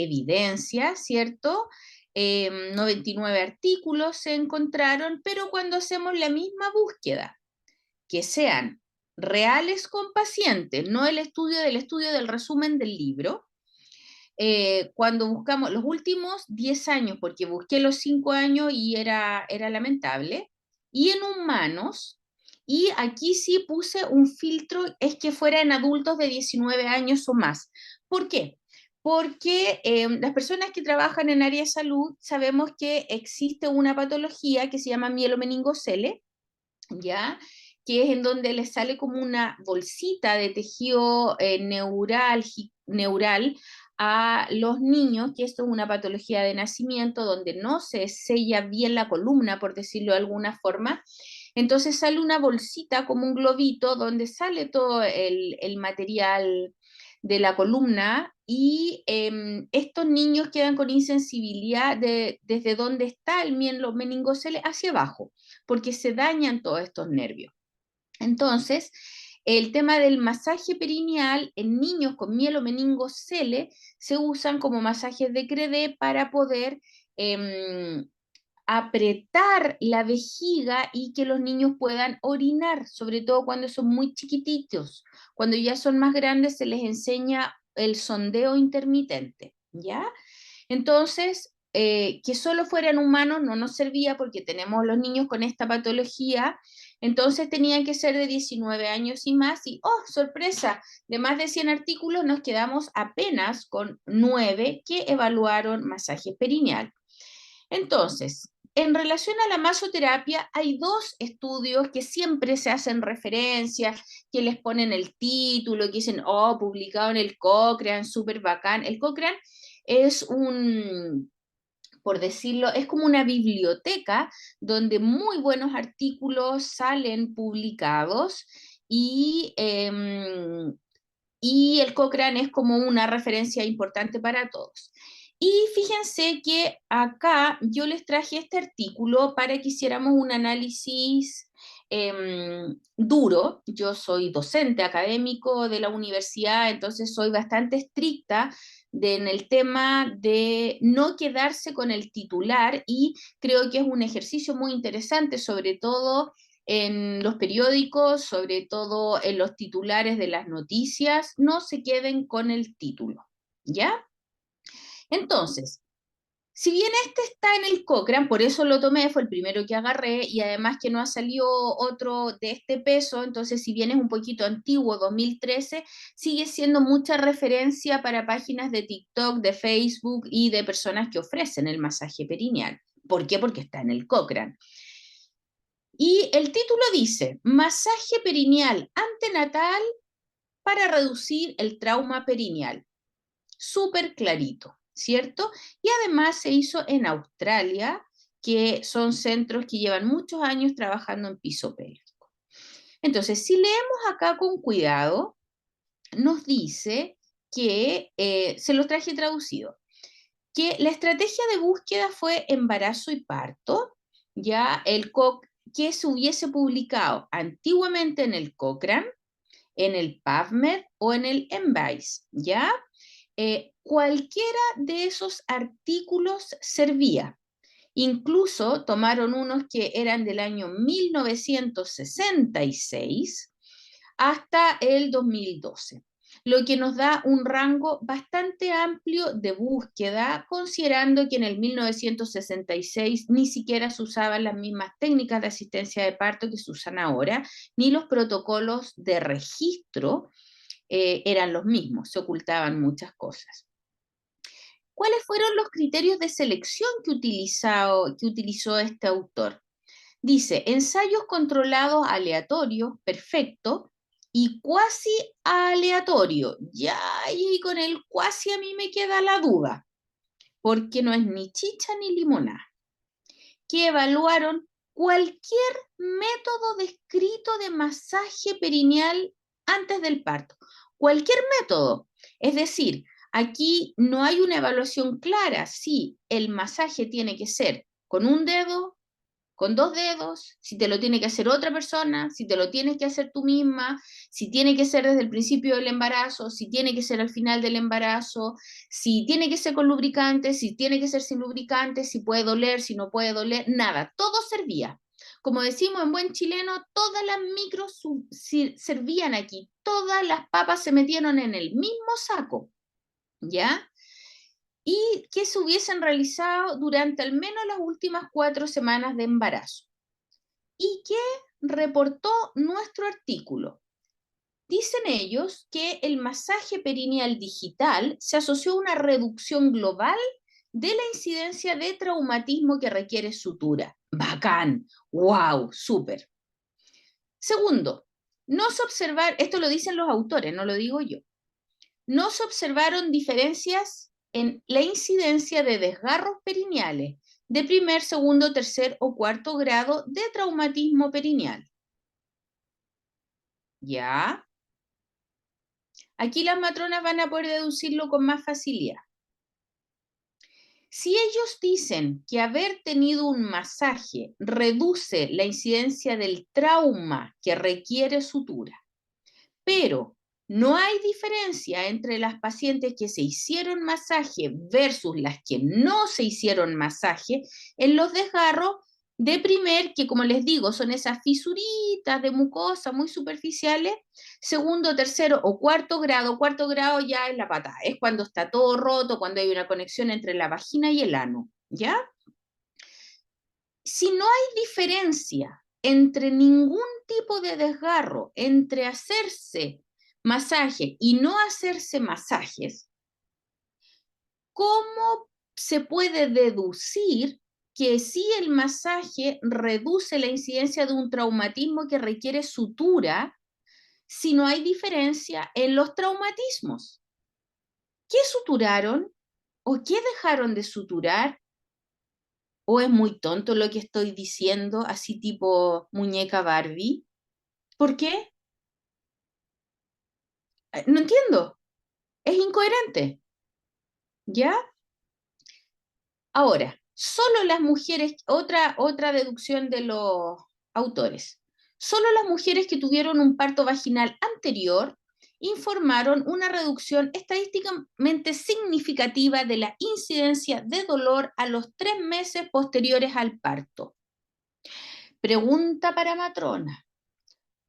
evidencia, ¿cierto? 99 artículos se encontraron, pero cuando hacemos la misma búsqueda, que sean reales con pacientes, no el estudio del resumen del libro, cuando buscamos los últimos 10 años, porque busqué los 5 años y era lamentable, y en humanos, y aquí sí puse un filtro, es que fuera en adultos de 19 años o más. ¿Por qué? Porque las personas que trabajan en área de salud sabemos que existe una patología que se llama mielomeningocele, ¿ya? Que es en donde les sale como una bolsita de tejido neural a los niños, que esto es una patología de nacimiento donde no se sella bien la columna, por decirlo de alguna forma. Entonces sale una bolsita como un globito donde sale todo el material de la columna y estos niños quedan con insensibilidad desde donde está el miembro meningocele hacia abajo, porque se dañan todos estos nervios. Entonces, el tema del masaje perineal en niños con mielomeningocele se usan como masajes de Credé para poder apretar la vejiga y que los niños puedan orinar, sobre todo cuando son muy chiquititos. Cuando ya son más grandes se les enseña el sondeo intermitente, ¿ya? Entonces, que solo fueran humanos no nos servía porque tenemos los niños con esta patología, entonces tenían que ser de 19 años y más, y ¡oh, sorpresa! De más de 100 artículos nos quedamos apenas con 9 que evaluaron masaje perineal. Entonces, en relación a la masoterapia, hay dos estudios que siempre se hacen referencia, que les ponen el título, que dicen, oh, publicado en el Cochrane, súper bacán. El Cochrane es por decirlo, es como una biblioteca donde muy buenos artículos salen publicados y y el Cochrane es como una referencia importante para todos. Y fíjense que acá yo les traje este artículo para que hiciéramos un análisis duro. Yo soy docente académico de la universidad, entonces soy bastante estricta en el tema de no quedarse con el titular, y creo que es un ejercicio muy interesante, sobre todo en los periódicos, sobre todo en los titulares de las noticias. No se queden con el título, ¿ya? Entonces, si bien este está en el Cochrane, por eso lo tomé, fue el primero que agarré, y además que no ha salido otro de este peso, entonces si bien es un poquito antiguo, 2013, sigue siendo mucha referencia para páginas de TikTok, de Facebook y de personas que ofrecen el masaje perineal. ¿Por qué? Porque está en el Cochrane. Y el título dice, masaje perineal antenatal para reducir el trauma perineal. Súper clarito, ¿cierto? Y además se hizo en Australia, que son centros que llevan muchos años trabajando en piso pélvico. Entonces, si leemos acá con cuidado, nos dice que, se los traje traducido, que la estrategia de búsqueda fue embarazo y parto, ya que se hubiese publicado antiguamente en el Cochrane, en el PubMed o en el Embase, ¿ya? Cualquiera de esos artículos servía. Incluso tomaron unos que eran del año 1966 hasta el 2012, lo que nos da un rango bastante amplio de búsqueda, considerando que en el 1966 ni siquiera se usaban las mismas técnicas de asistencia de parto que se usan ahora, ni los protocolos de registro eran los mismos, se ocultaban muchas cosas. ¿Cuáles fueron los criterios de selección que utilizó este autor? Dice, ensayos controlados aleatorios, perfecto, y cuasi aleatorio. Ya, y con el cuasi a mí me queda la duda, porque no es ni chicha ni limonada. Que evaluaron cualquier método descrito de masaje perineal antes del parto. Cualquier método. Es decir, aquí no hay una evaluación clara si el masaje tiene que ser con un dedo, con dos dedos, si te lo tiene que hacer otra persona, si te lo tienes que hacer tú misma, si tiene que ser desde el principio del embarazo, si tiene que ser al final del embarazo, si tiene que ser con lubricante, si tiene que ser sin lubricante, si puede doler, si no puede doler, nada, todo servía. Como decimos en buen chileno, todas las micros servían aquí, todas las papas se metieron en el mismo saco, ¿ya? Y que se hubiesen realizado durante al menos las últimas 4 semanas de embarazo. ¿Y qué reportó nuestro artículo? Dicen ellos que el masaje perineal digital se asoció a una reducción global de la incidencia de traumatismo que requiere sutura. Bacán, wow, súper. Segundo, no se observaron, esto lo dicen los autores, no lo digo yo, no se observaron diferencias en la incidencia de desgarros perineales de primer, segundo, tercer o cuarto grado de traumatismo perineal. ¿Ya? Aquí las matronas van a poder deducirlo con más facilidad. Si ellos dicen que haber tenido un masaje reduce la incidencia del trauma que requiere sutura, pero no hay diferencia entre las pacientes que se hicieron masaje versus las que no se hicieron masaje en los desgarros de primer, que como les digo, son esas fisuritas de mucosa muy superficiales, segundo, tercero o cuarto grado ya es la patada, es cuando está todo roto, cuando hay una conexión entre la vagina y el ano, ¿ya? Si no hay diferencia entre ningún tipo de desgarro, entre hacerse masaje y no hacerse masajes, ¿cómo se puede deducir que si el masaje reduce la incidencia de un traumatismo que requiere sutura, si no hay diferencia en los traumatismos? ¿Qué suturaron o qué dejaron de suturar? ¿O es muy tonto lo que estoy diciendo, así tipo muñeca Barbie? ¿Por qué? No entiendo, es incoherente, ¿ya? Ahora, solo las mujeres, otra deducción de los autores, solo las mujeres que tuvieron un parto vaginal anterior informaron una reducción estadísticamente significativa de la incidencia de dolor a los 3 meses posteriores al parto. Pregunta para matrona.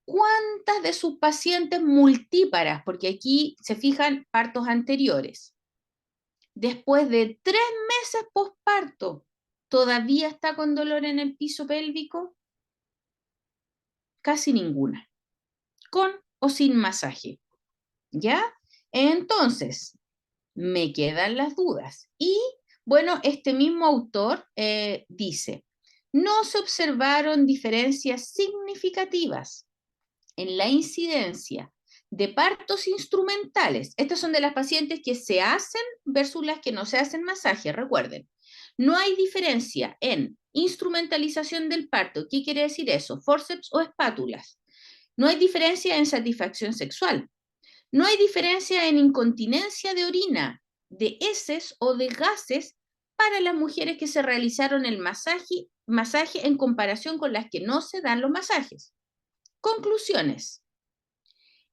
¿Cuántas de sus pacientes multíparas, porque aquí se fijan partos anteriores, después de 3 meses posparto, todavía está con dolor en el piso pélvico? Casi ninguna, con o sin masaje, ¿ya? Entonces, me quedan las dudas. Y bueno, este mismo autor dice, no se observaron diferencias significativas en la incidencia de partos instrumentales. Estas son de las pacientes que se hacen versus las que no se hacen masaje, recuerden. No hay diferencia en instrumentalización del parto. ¿Qué quiere decir eso? Forceps o espátulas. No hay diferencia en satisfacción sexual. No hay diferencia en incontinencia de orina, de heces o de gases para las mujeres que se realizaron el masaje en comparación con las que no se dan los masajes. Conclusiones.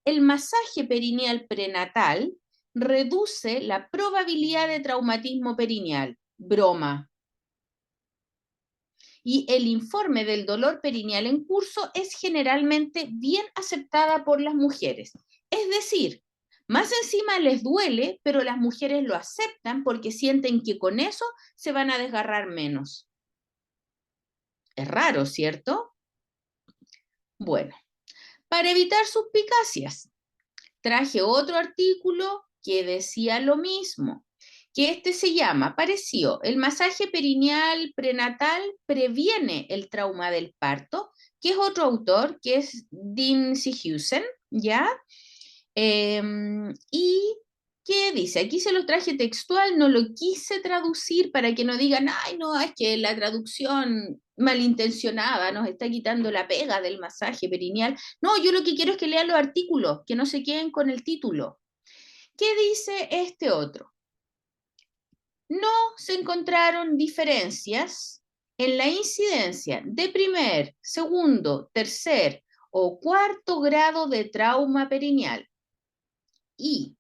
El masaje perineal prenatal reduce la probabilidad de traumatismo perineal. Broma. Y el informe del dolor perineal en curso es generalmente bien aceptada por las mujeres. Es decir, más encima les duele, pero las mujeres lo aceptan porque sienten que con eso se van a desgarrar menos. Es raro, ¿cierto? Bueno, para evitar suspicacias, traje otro artículo que decía lo mismo, que este se llama, pareció, el masaje perineal prenatal previene el trauma del parto, que es otro autor, que es Dean Seehausen, ¿ya? Y ¿qué dice? Aquí se lo traje textual, no lo quise traducir para que no digan, ay, no, es que la traducción malintencionada nos está quitando la pega del masaje perineal. No, yo lo que quiero es que lean los artículos, que no se queden con el título. ¿Qué dice este otro? No se encontraron diferencias en la incidencia de primer, segundo, tercer o cuarto grado de trauma perineal. Y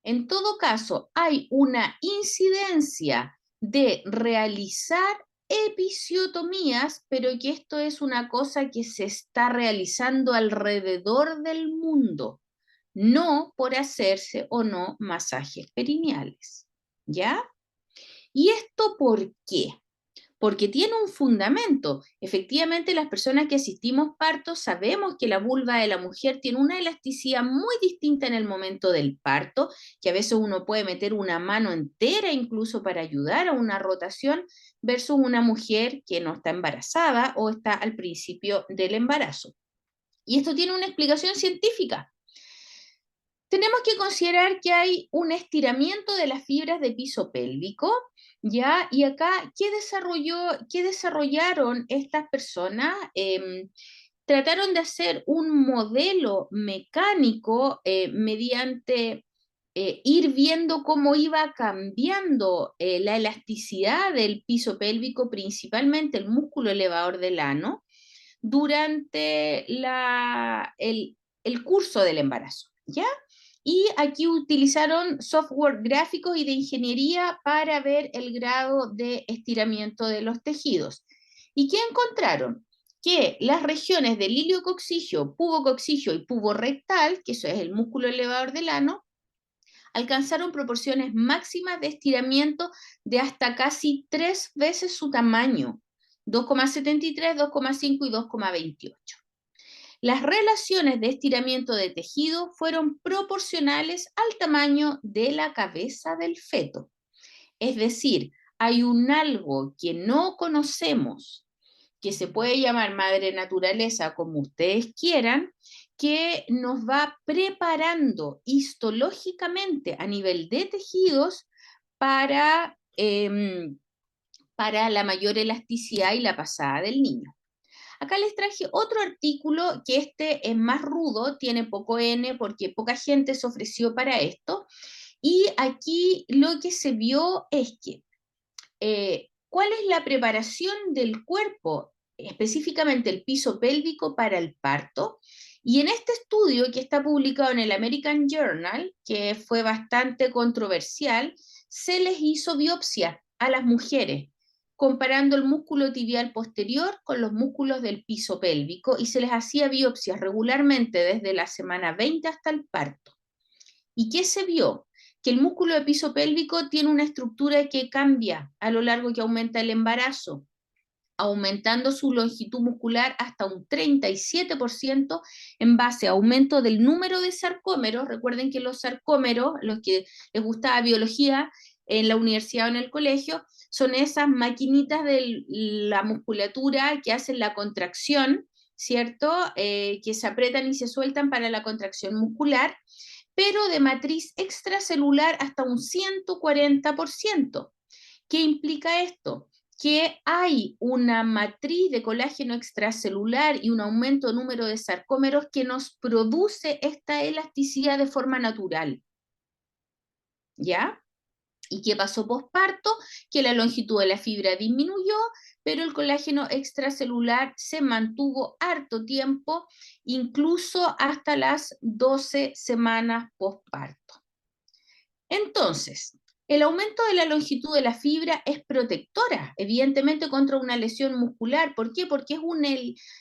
en todo caso, hay una incidencia de realizar episiotomías, pero que esto es una cosa que se está realizando alrededor del mundo, no por hacerse o no masajes perineales. ¿Ya? ¿Y esto por qué? Porque tiene un fundamento. Efectivamente, las personas que asistimos partos sabemos que la vulva de la mujer tiene una elasticidad muy distinta en el momento del parto, que a veces uno puede meter una mano entera incluso para ayudar a una rotación, versus una mujer que no está embarazada o está al principio del embarazo. Y esto tiene una explicación científica. Tenemos que considerar que hay un estiramiento de las fibras de piso pélvico, ¿ya? Y acá, qué desarrollaron estas personas? Trataron de hacer un modelo mecánico mediante ir viendo cómo iba cambiando la elasticidad del piso pélvico, principalmente el músculo elevador del ano, durante el curso del embarazo, ¿ya? Y aquí utilizaron software gráficos y de ingeniería para ver el grado de estiramiento de los tejidos. ¿Y qué encontraron? Que las regiones del iliococcigio, pubococcigio y puborectal, que eso es el músculo elevador del ano, alcanzaron proporciones máximas de estiramiento de hasta casi 3 veces su tamaño, 2,73, 2,5 y 2,28. Las relaciones de estiramiento de tejido fueron proporcionales al tamaño de la cabeza del feto. Es decir, hay un algo que no conocemos, que se puede llamar madre naturaleza, como ustedes quieran, que nos va preparando histológicamente a nivel de tejidos para la mayor elasticidad y la pasada del niño. Acá les traje otro artículo que este es más rudo, tiene poco N porque poca gente se ofreció para esto. Y aquí lo que se vio es que cuál es la preparación del cuerpo, específicamente el piso pélvico para el parto. Y en este estudio que está publicado en el American Journal, que fue bastante controversial, se les hizo biopsia a las mujeres, comparando el músculo tibial posterior con los músculos del piso pélvico, y se les hacía biopsias regularmente desde la semana 20 hasta el parto. ¿Y qué se vio? Que el músculo de piso pélvico tiene una estructura que cambia a lo largo que aumenta el embarazo, aumentando su longitud muscular hasta un 37% en base a aumento del número de sarcómeros. Recuerden que los sarcómeros, los que les gustaba biología en la universidad o en el colegio, son esas maquinitas de la musculatura que hacen la contracción, ¿cierto? Que se apretan y se sueltan para la contracción muscular, pero de matriz extracelular hasta un 140%. ¿Qué implica esto? Que hay una matriz de colágeno extracelular y un aumento de número de sarcómeros que nos produce esta elasticidad de forma natural. ¿Ya? ¿Y qué pasó posparto? Que la longitud de la fibra disminuyó, pero el colágeno extracelular se mantuvo harto tiempo, incluso hasta las 12 semanas posparto. Entonces, el aumento de la longitud de la fibra es protectora, evidentemente, contra una lesión muscular. ¿Por qué? Porque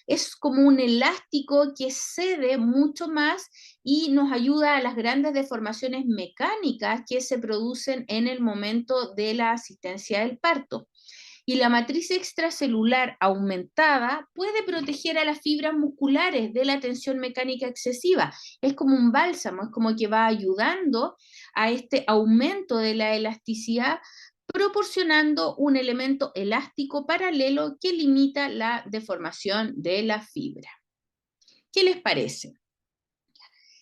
es como un elástico que cede mucho más y nos ayuda a las grandes deformaciones mecánicas que se producen en el momento de la asistencia del parto. Y la matriz extracelular aumentada puede proteger a las fibras musculares de la tensión mecánica excesiva. Es como un bálsamo, es como que va ayudando a este aumento de la elasticidad, proporcionando un elemento elástico paralelo que limita la deformación de la fibra. ¿Qué les parece?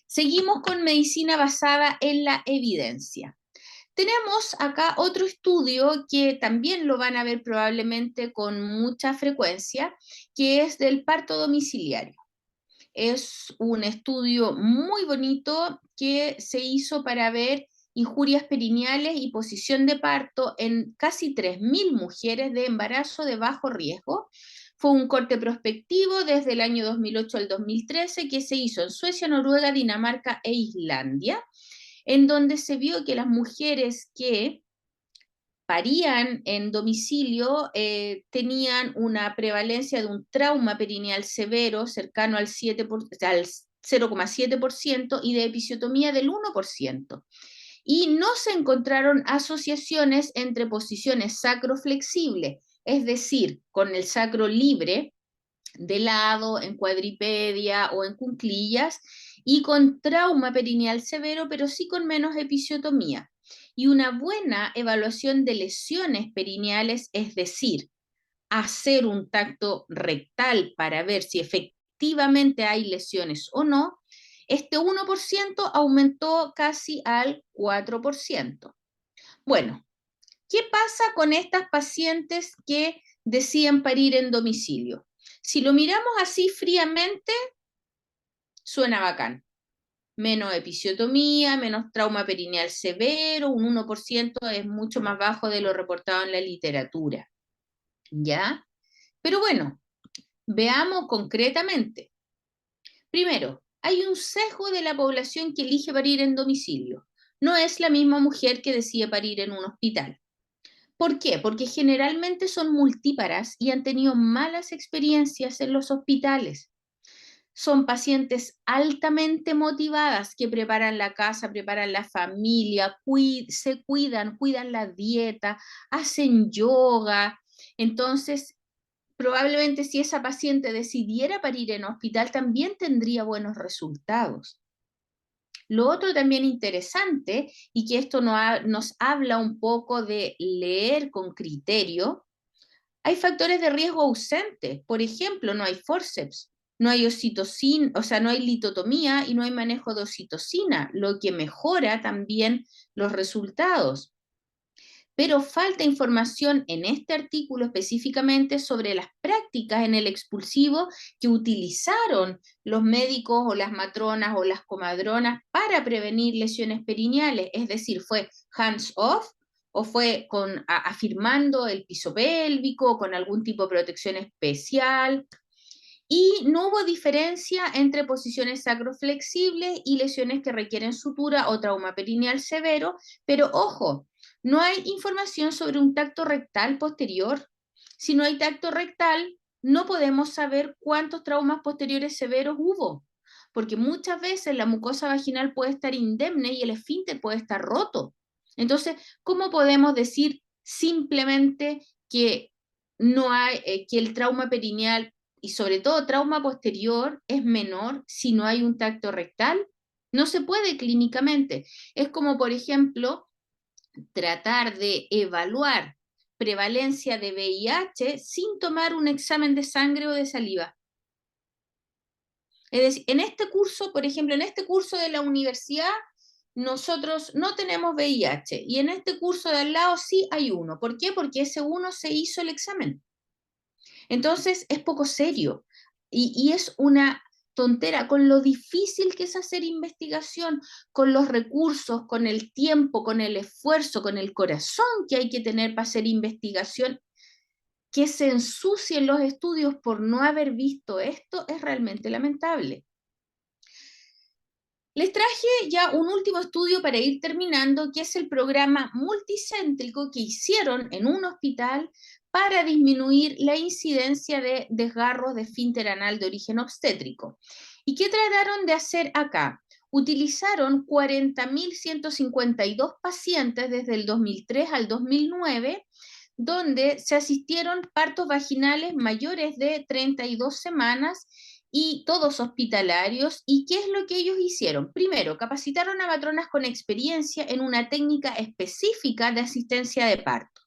Seguimos con medicina basada en la evidencia. Tenemos acá otro estudio que también lo van a ver probablemente con mucha frecuencia, que es del parto domiciliario. Es un estudio muy bonito que se hizo para ver injurias perineales y posición de parto en casi 3.000 mujeres de embarazo de bajo riesgo. Fue un corte prospectivo desde el año 2008 al 2013 que se hizo en Suecia, Noruega, Dinamarca e Islandia, en donde se vio que las mujeres que parían en domicilio tenían una prevalencia de un trauma perineal severo cercano al 0,7% y de episiotomía del 1%. Y no se encontraron asociaciones entre posiciones sacroflexibles, es decir, con el sacro libre, de lado, en cuadripedia o en cuclillas, y con trauma perineal severo, pero sí con menos episiotomía. Y una buena evaluación de lesiones perineales, es decir, hacer un tacto rectal para ver si efectivamente hay lesiones o no, este 1% aumentó casi al 4%. Bueno, ¿qué pasa con estas pacientes que deciden parir en domicilio? Si lo miramos así fríamente, suena bacán. Menos episiotomía, menos trauma perineal severo, un 1% es mucho más bajo de lo reportado en la literatura. ¿Ya? Pero bueno, veamos concretamente. Primero, hay un sesgo de la población que elige parir en domicilio. No es la misma mujer que decide parir en un hospital. ¿Por qué? Porque generalmente son multíparas y han tenido malas experiencias en los hospitales. Son pacientes altamente motivadas que preparan la casa, preparan la familia, se cuidan la dieta, hacen yoga. Entonces, probablemente si esa paciente decidiera parir en hospital, también tendría buenos resultados. Lo otro también interesante, y que esto nos habla un poco de leer con criterio, hay factores de riesgo ausentes. Por ejemplo, no hay forceps, no hay oxitocina, o sea, no hay litotomía y no hay manejo de oxitocina, lo que mejora también los resultados. pero falta información en este artículo específicamente sobre las prácticas en el expulsivo que utilizaron los médicos o las matronas o las comadronas para prevenir lesiones perineales, es decir, fue hands-off o fue afirmando el piso pélvico, con algún tipo de protección especial. Y no hubo diferencia entre posiciones sacroflexibles y lesiones que requieren sutura o trauma perineal severo, pero ojo, no hay información sobre un tacto rectal posterior. Si no hay tacto rectal, no podemos saber cuántos traumas posteriores severos hubo, porque muchas veces la mucosa vaginal puede estar indemne y el esfínter puede estar roto. Entonces, ¿cómo podemos decir simplemente que no hay, que el trauma perineal y sobre todo trauma posterior es menor si no hay un tacto rectal? No se puede clínicamente. Es como, por ejemplo, tratar de evaluar prevalencia de VIH sin tomar un examen de sangre o de saliva. Es decir, en este curso, por ejemplo, en este curso de la universidad, nosotros no tenemos VIH y en este curso de al lado sí hay uno. ¿Por qué? Porque ese uno se hizo el examen. Entonces es poco serio y es una tontera con lo difícil que es hacer investigación, con los recursos, con el tiempo, con el esfuerzo, con el corazón que hay que tener para hacer investigación. Que se ensucien los estudios por no haber visto esto es realmente lamentable. Les traje ya un último estudio para ir terminando, que es el programa multicéntrico que hicieron en un hospital para disminuir la incidencia de desgarros de esfínter anal de origen obstétrico. ¿Y qué trataron de hacer acá? Utilizaron 40.152 pacientes desde el 2003 al 2009, donde se asistieron partos vaginales mayores de 32 semanas y todos hospitalarios. ¿Y qué es lo que ellos hicieron? Primero, capacitaron a matronas con experiencia en una técnica específica de asistencia de parto.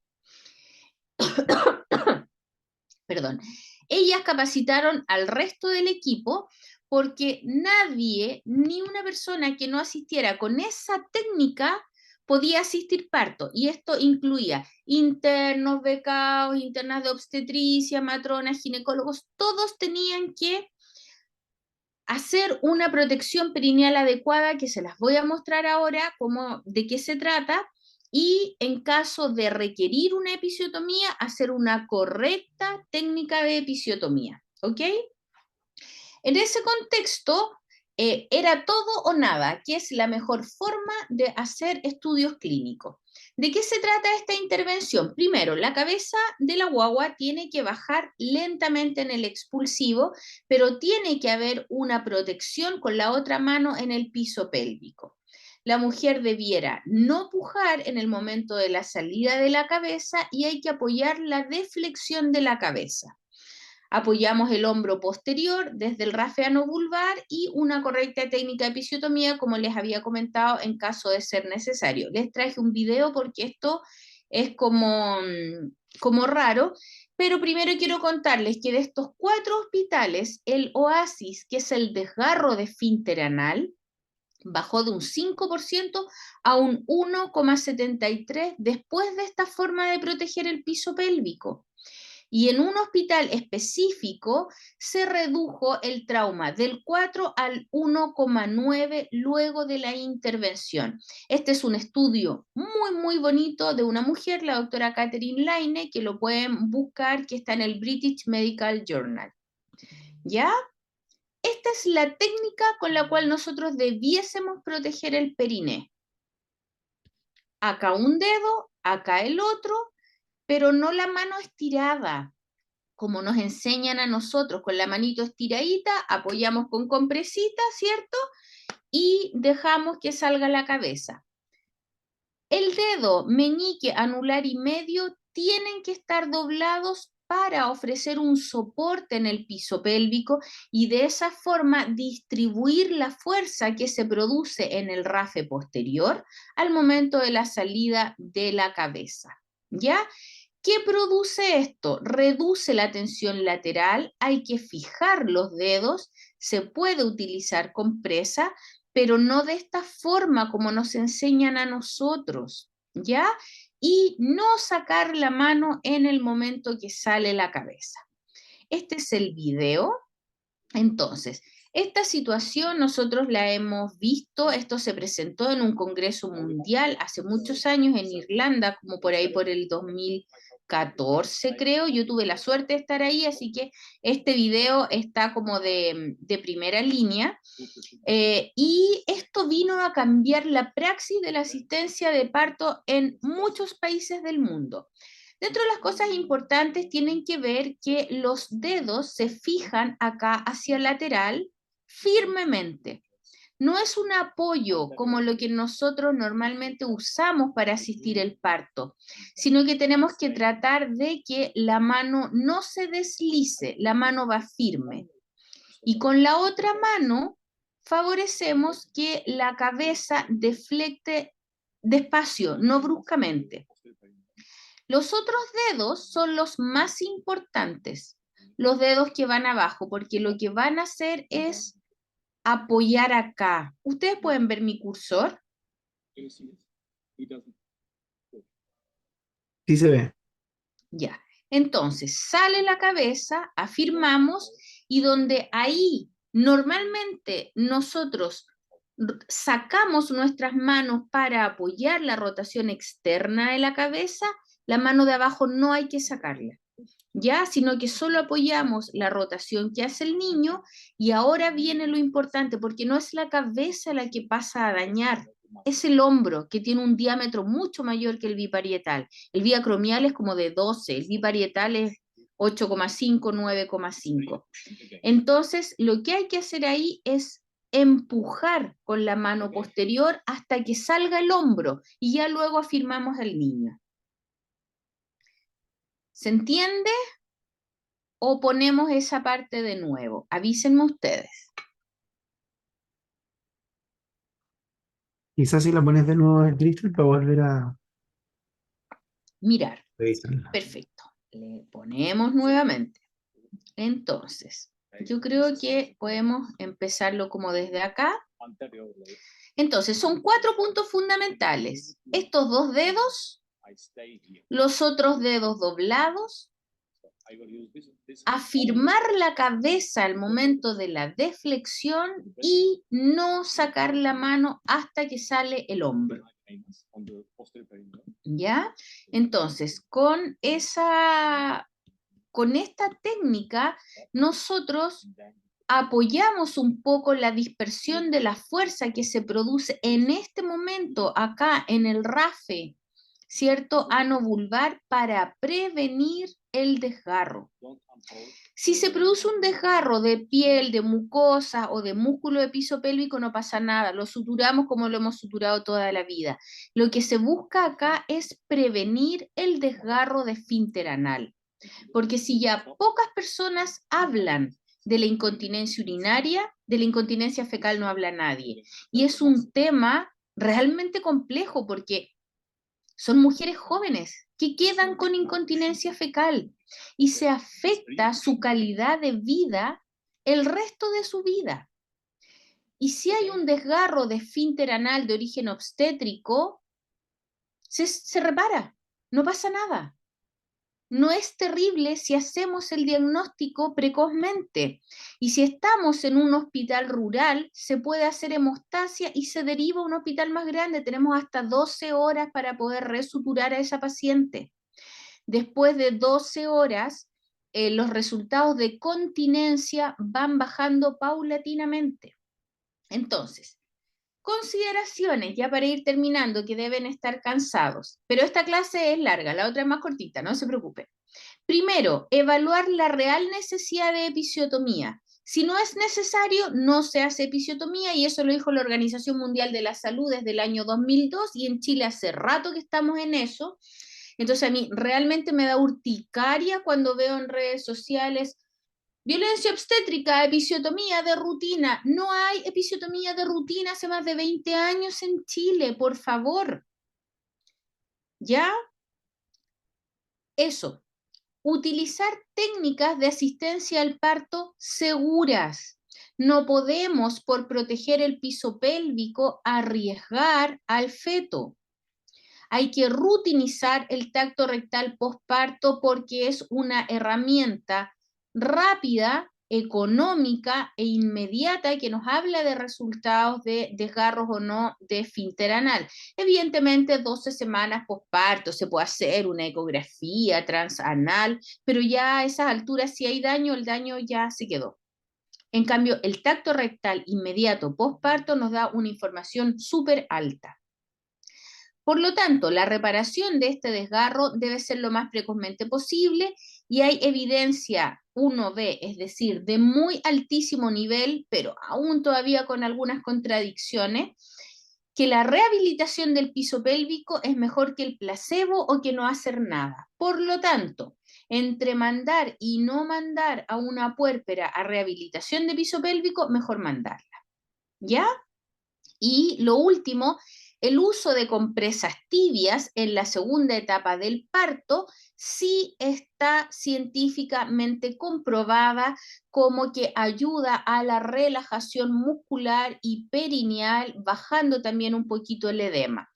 Perdón. Ellas capacitaron al resto del equipo porque nadie, ni una persona que no asistiera con esa técnica podía asistir parto. Y esto incluía internos, becados, internas de obstetricia, matronas, ginecólogos, todos tenían que hacer una protección perineal adecuada, que se las voy a mostrar ahora de qué se trata, y en caso de requerir una episiotomía, hacer una correcta técnica de episiotomía, ¿ok? En ese contexto, era todo o nada, que es la mejor forma de hacer estudios clínicos. ¿De qué se trata esta intervención? Primero, la cabeza de la guagua tiene que bajar lentamente en el expulsivo, pero tiene que haber una protección con la otra mano en el piso pélvico. La mujer debiera no pujar en el momento de la salida de la cabeza y hay que apoyar la deflexión de la cabeza. Apoyamos el hombro posterior desde el rafe vulvar y una correcta técnica de episiotomía, como les había comentado, en caso de ser necesario. Les traje un video porque esto es como raro, pero primero quiero contarles que de estos 4 hospitales, el Oasis, que es el desgarro de esfínter anal, bajó de un 5% a un 1,73% después de esta forma de proteger el piso pélvico. Y en un hospital específico se redujo el trauma del 4 al 1,9 luego de la intervención. Este es un estudio muy, muy bonito de una mujer, la doctora Catherine Laine, que lo pueden buscar, que está en el British Medical Journal. ¿Ya? Esta es la técnica con la cual nosotros debiésemos proteger el periné. Acá un dedo, acá el otro, pero no la mano estirada, como nos enseñan a nosotros, con la manito estiradita, apoyamos con compresita, ¿cierto? Y dejamos que salga la cabeza. El dedo, meñique, anular y medio tienen que estar doblados para ofrecer un soporte en el piso pélvico y de esa forma distribuir la fuerza que se produce en el rafe posterior al momento de la salida de la cabeza. ¿Ya? ¿Qué produce esto? Reduce la tensión lateral, hay que fijar los dedos, se puede utilizar compresa, pero no de esta forma como nos enseñan a nosotros. ¿ya? Y no sacar la mano en el momento que sale la cabeza. Este es el video. Entonces, esta situación nosotros la hemos visto, esto se presentó en un congreso mundial hace muchos años en Irlanda, como por ahí por el 2014 creo, yo tuve la suerte de estar ahí, así que este video está como de primera línea, y esto vino a cambiar la praxis de la asistencia de parto en muchos países del mundo. Dentro de las cosas importantes tienen que ver que los dedos se fijan acá hacia lateral firmemente. No es un apoyo como lo que nosotros normalmente usamos para asistir el parto, sino que tenemos que tratar de que la mano no se deslice, la mano va firme. Y con la otra mano favorecemos que la cabeza deflecte despacio, no bruscamente. Los otros dedos son los más importantes, los dedos que van abajo, porque lo que van a hacer es apoyar acá. ¿Ustedes pueden ver mi cursor? Sí se ve. Ya. Entonces, sale la cabeza, afirmamos, y donde ahí normalmente nosotros sacamos nuestras manos para apoyar la rotación externa de la cabeza, la mano de abajo no hay que sacarla, ¿ya? Sino que solo apoyamos la rotación que hace el niño, y ahora viene lo importante, porque no es la cabeza la que pasa a dañar, es el hombro, que tiene un diámetro mucho mayor que el biparietal. El biacromial es como de 12, el biparietal es 8,5, 9,5. Entonces, lo que hay que hacer ahí es empujar con la mano posterior hasta que salga el hombro, y ya luego afirmamos al niño. ¿Se entiende? ¿O ponemos esa parte de nuevo? Avísenme ustedes. Quizás si la pones de nuevo en Crystal para volver a Mirar. revisarla. Perfecto. Le ponemos nuevamente. Entonces, yo creo que podemos empezarlo como desde acá. Entonces, son 4 puntos fundamentales. Estos 2 dedos, los otros dedos doblados, afirmar la cabeza al momento de la deflexión y no sacar la mano hasta que sale el hombro. ¿Ya? Entonces, con esta técnica, nosotros apoyamos un poco la dispersión de la fuerza que se produce en este momento acá en el RAFE, ¿cierto? Ano vulvar, para prevenir el desgarro. Si se produce un desgarro de piel, de mucosa o de músculo de piso pélvico, no pasa nada, lo suturamos como lo hemos suturado toda la vida. Lo que se busca acá es prevenir el desgarro de esfínter anal, porque si ya pocas personas hablan de la incontinencia urinaria, de la incontinencia fecal no habla nadie. Y es un tema realmente complejo, porque son mujeres jóvenes que quedan con incontinencia fecal y se afecta su calidad de vida el resto de su vida. Y si hay un desgarro de esfínter anal de origen obstétrico, se repara, no pasa nada. No es terrible si hacemos el diagnóstico precozmente. Y si estamos en un hospital rural, se puede hacer hemostasia y se deriva a un hospital más grande. Tenemos hasta 12 horas para poder resuturar a esa paciente. Después de 12 horas, los resultados de continencia van bajando paulatinamente. Entonces, consideraciones, ya para ir terminando, que deben estar cansados. Pero esta clase es larga, la otra es más cortita, no se preocupen. Primero, evaluar la real necesidad de episiotomía. Si no es necesario, no se hace episiotomía, y eso lo dijo la Organización Mundial de la Salud desde el año 2002, y en Chile hace rato que estamos en eso. Entonces a mí realmente me da urticaria cuando veo en redes sociales: violencia obstétrica, episiotomía de rutina. No hay episiotomía de rutina hace más de 20 años en Chile, por favor. ¿Ya? Eso. Utilizar técnicas de asistencia al parto seguras. No podemos, por proteger el piso pélvico, arriesgar al feto. Hay que rutinizar el tacto rectal posparto porque es una herramienta rápida, económica e inmediata que nos habla de resultados de desgarros o no de esfínter anal. Evidentemente, 12 semanas posparto se puede hacer una ecografía transanal, pero ya a esas alturas, si hay daño, el daño ya se quedó. En cambio, el tacto rectal inmediato posparto nos da una información súper alta. Por lo tanto, la reparación de este desgarro debe ser lo más precozmente posible y hay evidencia 1B, es decir, de muy altísimo nivel, pero aún todavía con algunas contradicciones, que la rehabilitación del piso pélvico es mejor que el placebo o que no hacer nada. Por lo tanto, entre mandar y no mandar a una puérpera a rehabilitación de piso pélvico, mejor mandarla. ¿Ya? Y lo último, el uso de compresas tibias en la segunda etapa del parto sí está científicamente comprobada como que ayuda a la relajación muscular y perineal, bajando también un poquito el edema.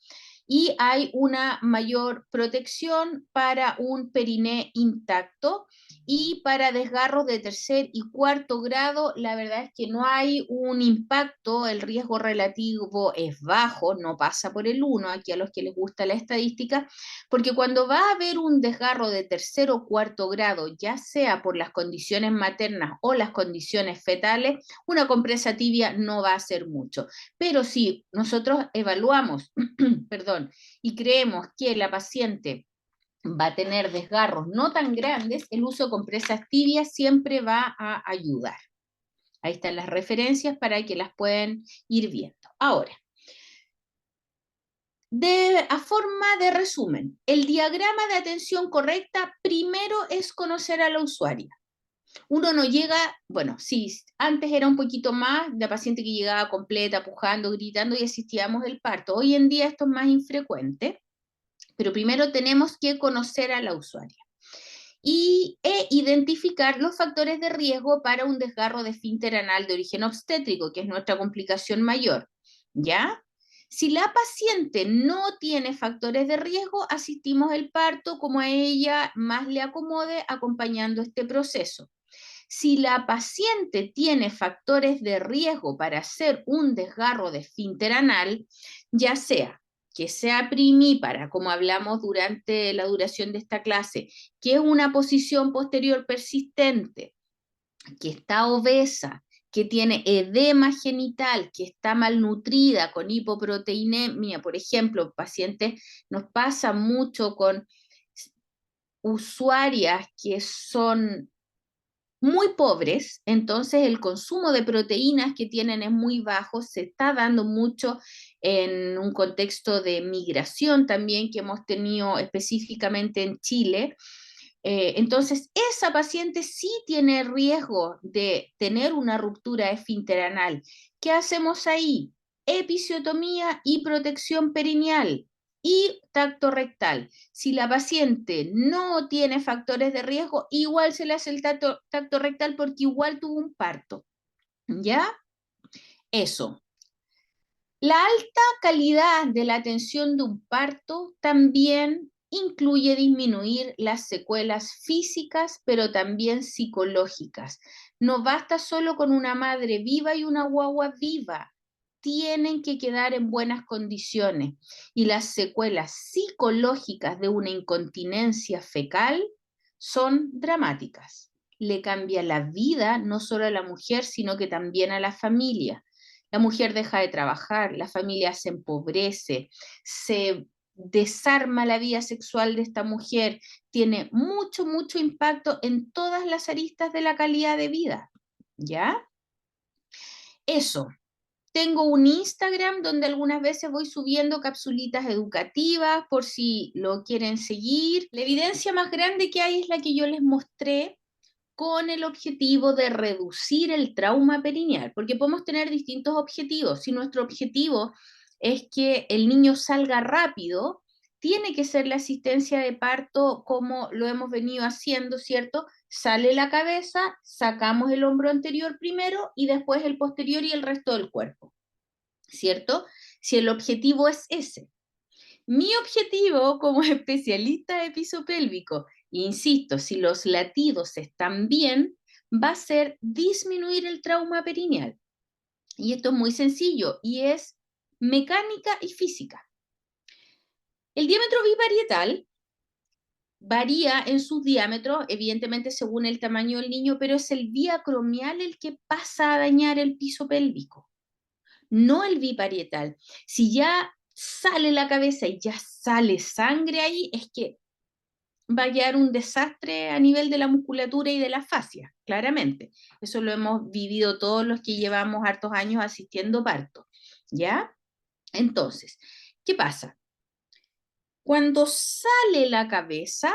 Y hay una mayor protección para un periné intacto y para desgarros de tercer y cuarto grado, la verdad es que no hay un impacto, el riesgo relativo es bajo, no pasa por el 1, aquí a los que les gusta la estadística, porque cuando va a haber un desgarro de tercer o cuarto grado, ya sea por las condiciones maternas o las condiciones fetales, una compresa tibia no va a hacer mucho. Pero si nosotros evaluamos, perdón, y creemos que la paciente va a tener desgarros no tan grandes, el uso de compresas tibias siempre va a ayudar. Ahí están las referencias para que las puedan ir viendo. Ahora, a forma de resumen, el diagrama de atención correcta primero es conocer a la usuaria. Uno no llega, bueno, sí, antes era un poquito más, la paciente que llegaba completa, pujando, gritando y asistíamos el parto. Hoy en día esto es más infrecuente, pero primero tenemos que conocer a la usuaria e identificar los factores de riesgo para un desgarro de esfínter anal de origen obstétrico, que es nuestra complicación mayor, ¿ya? Si la paciente no tiene factores de riesgo, asistimos al parto como a ella más le acomode acompañando este proceso. Si la paciente tiene factores de riesgo para hacer un desgarro de esfínter anal, ya sea que sea primípara, como hablamos durante la duración de esta clase, que es una posición posterior persistente, que está obesa, que tiene edema genital, que está malnutrida, con hipoproteinemia, por ejemplo, pacientes, nos pasa mucho con usuarias que son muy pobres, entonces el consumo de proteínas que tienen es muy bajo, se está dando mucho en un contexto de migración también que hemos tenido específicamente en Chile. Entonces, esa paciente sí tiene riesgo de tener una ruptura esfínter anal. ¿Qué hacemos ahí? Episiotomía y protección perineal y tacto rectal. Si la paciente no tiene factores de riesgo, igual se le hace el tacto rectal porque igual tuvo un parto. ¿Ya? Eso. La alta calidad de la atención de un parto también incluye disminuir las secuelas físicas, pero también psicológicas. No basta solo con una madre viva y una guagua viva. Tienen que quedar en buenas condiciones. Y las secuelas psicológicas de una incontinencia fecal son dramáticas. Le cambia la vida no solo a la mujer, sino que también a la familia. La mujer deja de trabajar, la familia se empobrece, se desarma la vida sexual de esta mujer, tiene mucho, mucho impacto en todas las aristas de la calidad de vida. ¿Ya? Eso. Tengo un Instagram donde algunas veces voy subiendo capsulitas educativas por si lo quieren seguir. La evidencia más grande que hay es la que yo les mostré con el objetivo de reducir el trauma perineal, porque podemos tener distintos objetivos. Si nuestro objetivo es que el niño salga rápido, tiene que ser la asistencia de parto como lo hemos venido haciendo, ¿cierto? Sale la cabeza, sacamos el hombro anterior primero y después el posterior y el resto del cuerpo, ¿cierto? Si el objetivo es ese. Mi objetivo como especialista de piso pélvico, insisto, si los latidos están bien, va a ser disminuir el trauma perineal. Y esto es muy sencillo y es mecánica y física. El diámetro biparietal varía en sus diámetros, evidentemente según el tamaño del niño, pero es el biacromial el que pasa a dañar el piso pélvico, no el biparietal. Si ya sale la cabeza y ya sale sangre ahí, es que va a quedar un desastre a nivel de la musculatura y de la fascia, claramente. Eso lo hemos vivido todos los que llevamos hartos años asistiendo parto, ¿ya? Entonces, ¿qué pasa? Cuando sale la cabeza,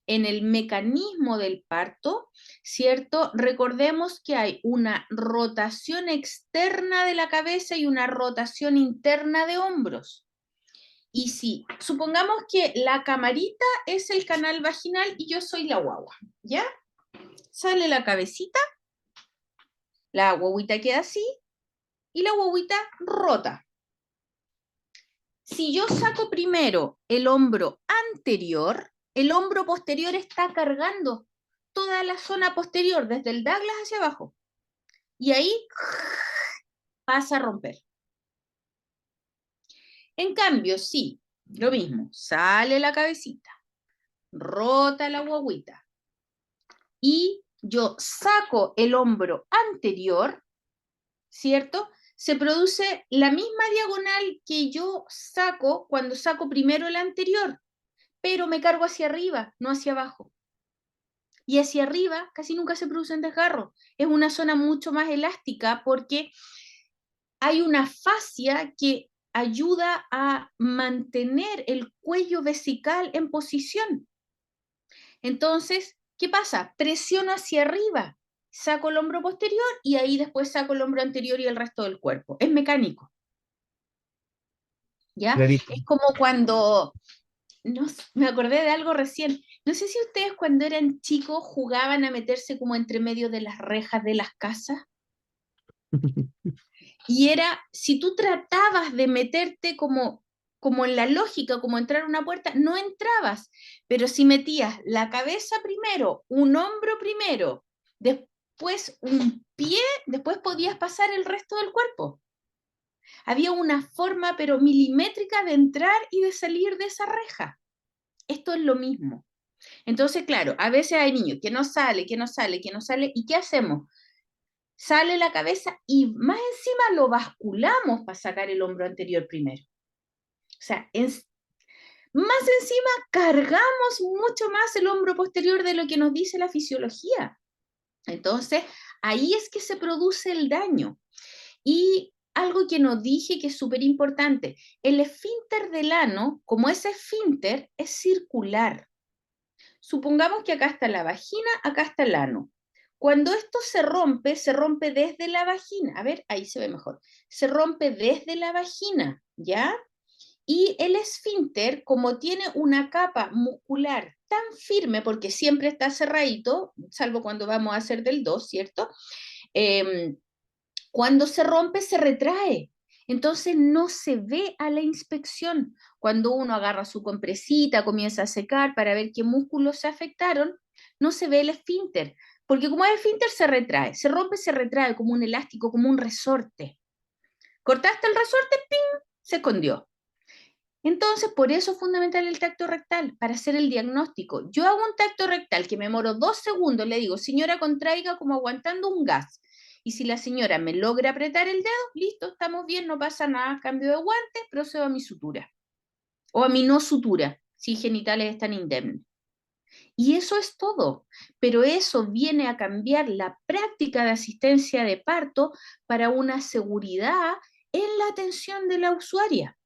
en el mecanismo del parto, ¿cierto? Recordemos que hay una rotación externa de la cabeza y una rotación interna de hombros. Y si supongamos que la camarita es el canal vaginal y yo soy la guagua, ¿ya? Sale la cabecita, la guaguita queda así y la guaguita rota. Si yo saco primero el hombro anterior, el hombro posterior está cargando toda la zona posterior, desde el Douglas hacia abajo. Y ahí pasa a romper. En cambio, sí, lo mismo, sale la cabecita, rota la guaguita, y yo saco el hombro anterior, ¿cierto? Se produce la misma diagonal que yo saco cuando saco primero el anterior, pero me cargo hacia arriba, no hacia abajo. Y hacia arriba casi nunca se producen desgarros. Es una zona mucho más elástica porque hay una fascia que ayuda a mantener el cuello vesical en posición. Entonces, ¿qué pasa? Presiono hacia arriba, saco el hombro posterior y ahí después saco el hombro anterior y el resto del cuerpo. Es mecánico, ¿ya? Es Clarísimo. como cuando, no, me acordé de algo recién. No sé si ustedes cuando eran chicos jugaban a meterse como entre medio de las rejas de las casas. Y era, si tú tratabas de meterte como en la lógica, como entrar a una puerta, no entrabas. Pero si metías la cabeza primero, un hombro primero, después un pie, después podías pasar el resto del cuerpo. Había una forma, pero milimétrica, de entrar y de salir de esa reja. Esto es lo mismo. Entonces, claro, a veces hay niños que no sale, que no sale, que no sale, ¿y qué hacemos? Sale la cabeza y más encima lo basculamos para sacar el hombro anterior primero. O sea, más encima cargamos mucho más el hombro posterior de lo que nos dice la fisiología. Entonces, ahí es que se produce el daño. Y algo que nos dije que es súper importante, el esfínter del ano, como ese esfínter, es circular. Supongamos que acá está la vagina, acá está el ano. Cuando esto se rompe desde la vagina. A ver, ahí se ve mejor. Se rompe desde la vagina, ¿ya? Y el esfínter, como tiene una capa muscular tan firme, porque siempre está cerradito, salvo cuando vamos a hacer del 2, ¿cierto? Cuando se rompe, se retrae. Entonces no se ve a la inspección. Cuando uno agarra su compresita, comienza a secar para ver qué músculos se afectaron, no se ve el esfínter. Porque como es esfínter, se retrae. Se rompe, se retrae como un elástico, como un resorte. Cortaste el resorte, ¡ping! Se escondió. Entonces, por eso es fundamental el tacto rectal, para hacer el diagnóstico. Yo hago un tacto rectal que me demoro 2 segundos, le digo, señora, contraiga como aguantando un gas. Y si la señora me logra apretar el dedo, listo, estamos bien, no pasa nada, cambio de guante, procedo a mi sutura. O a mi no sutura, si genitales están indemnes. Y eso es todo, pero eso viene a cambiar la práctica de asistencia de parto para una seguridad en la atención de la usuaria.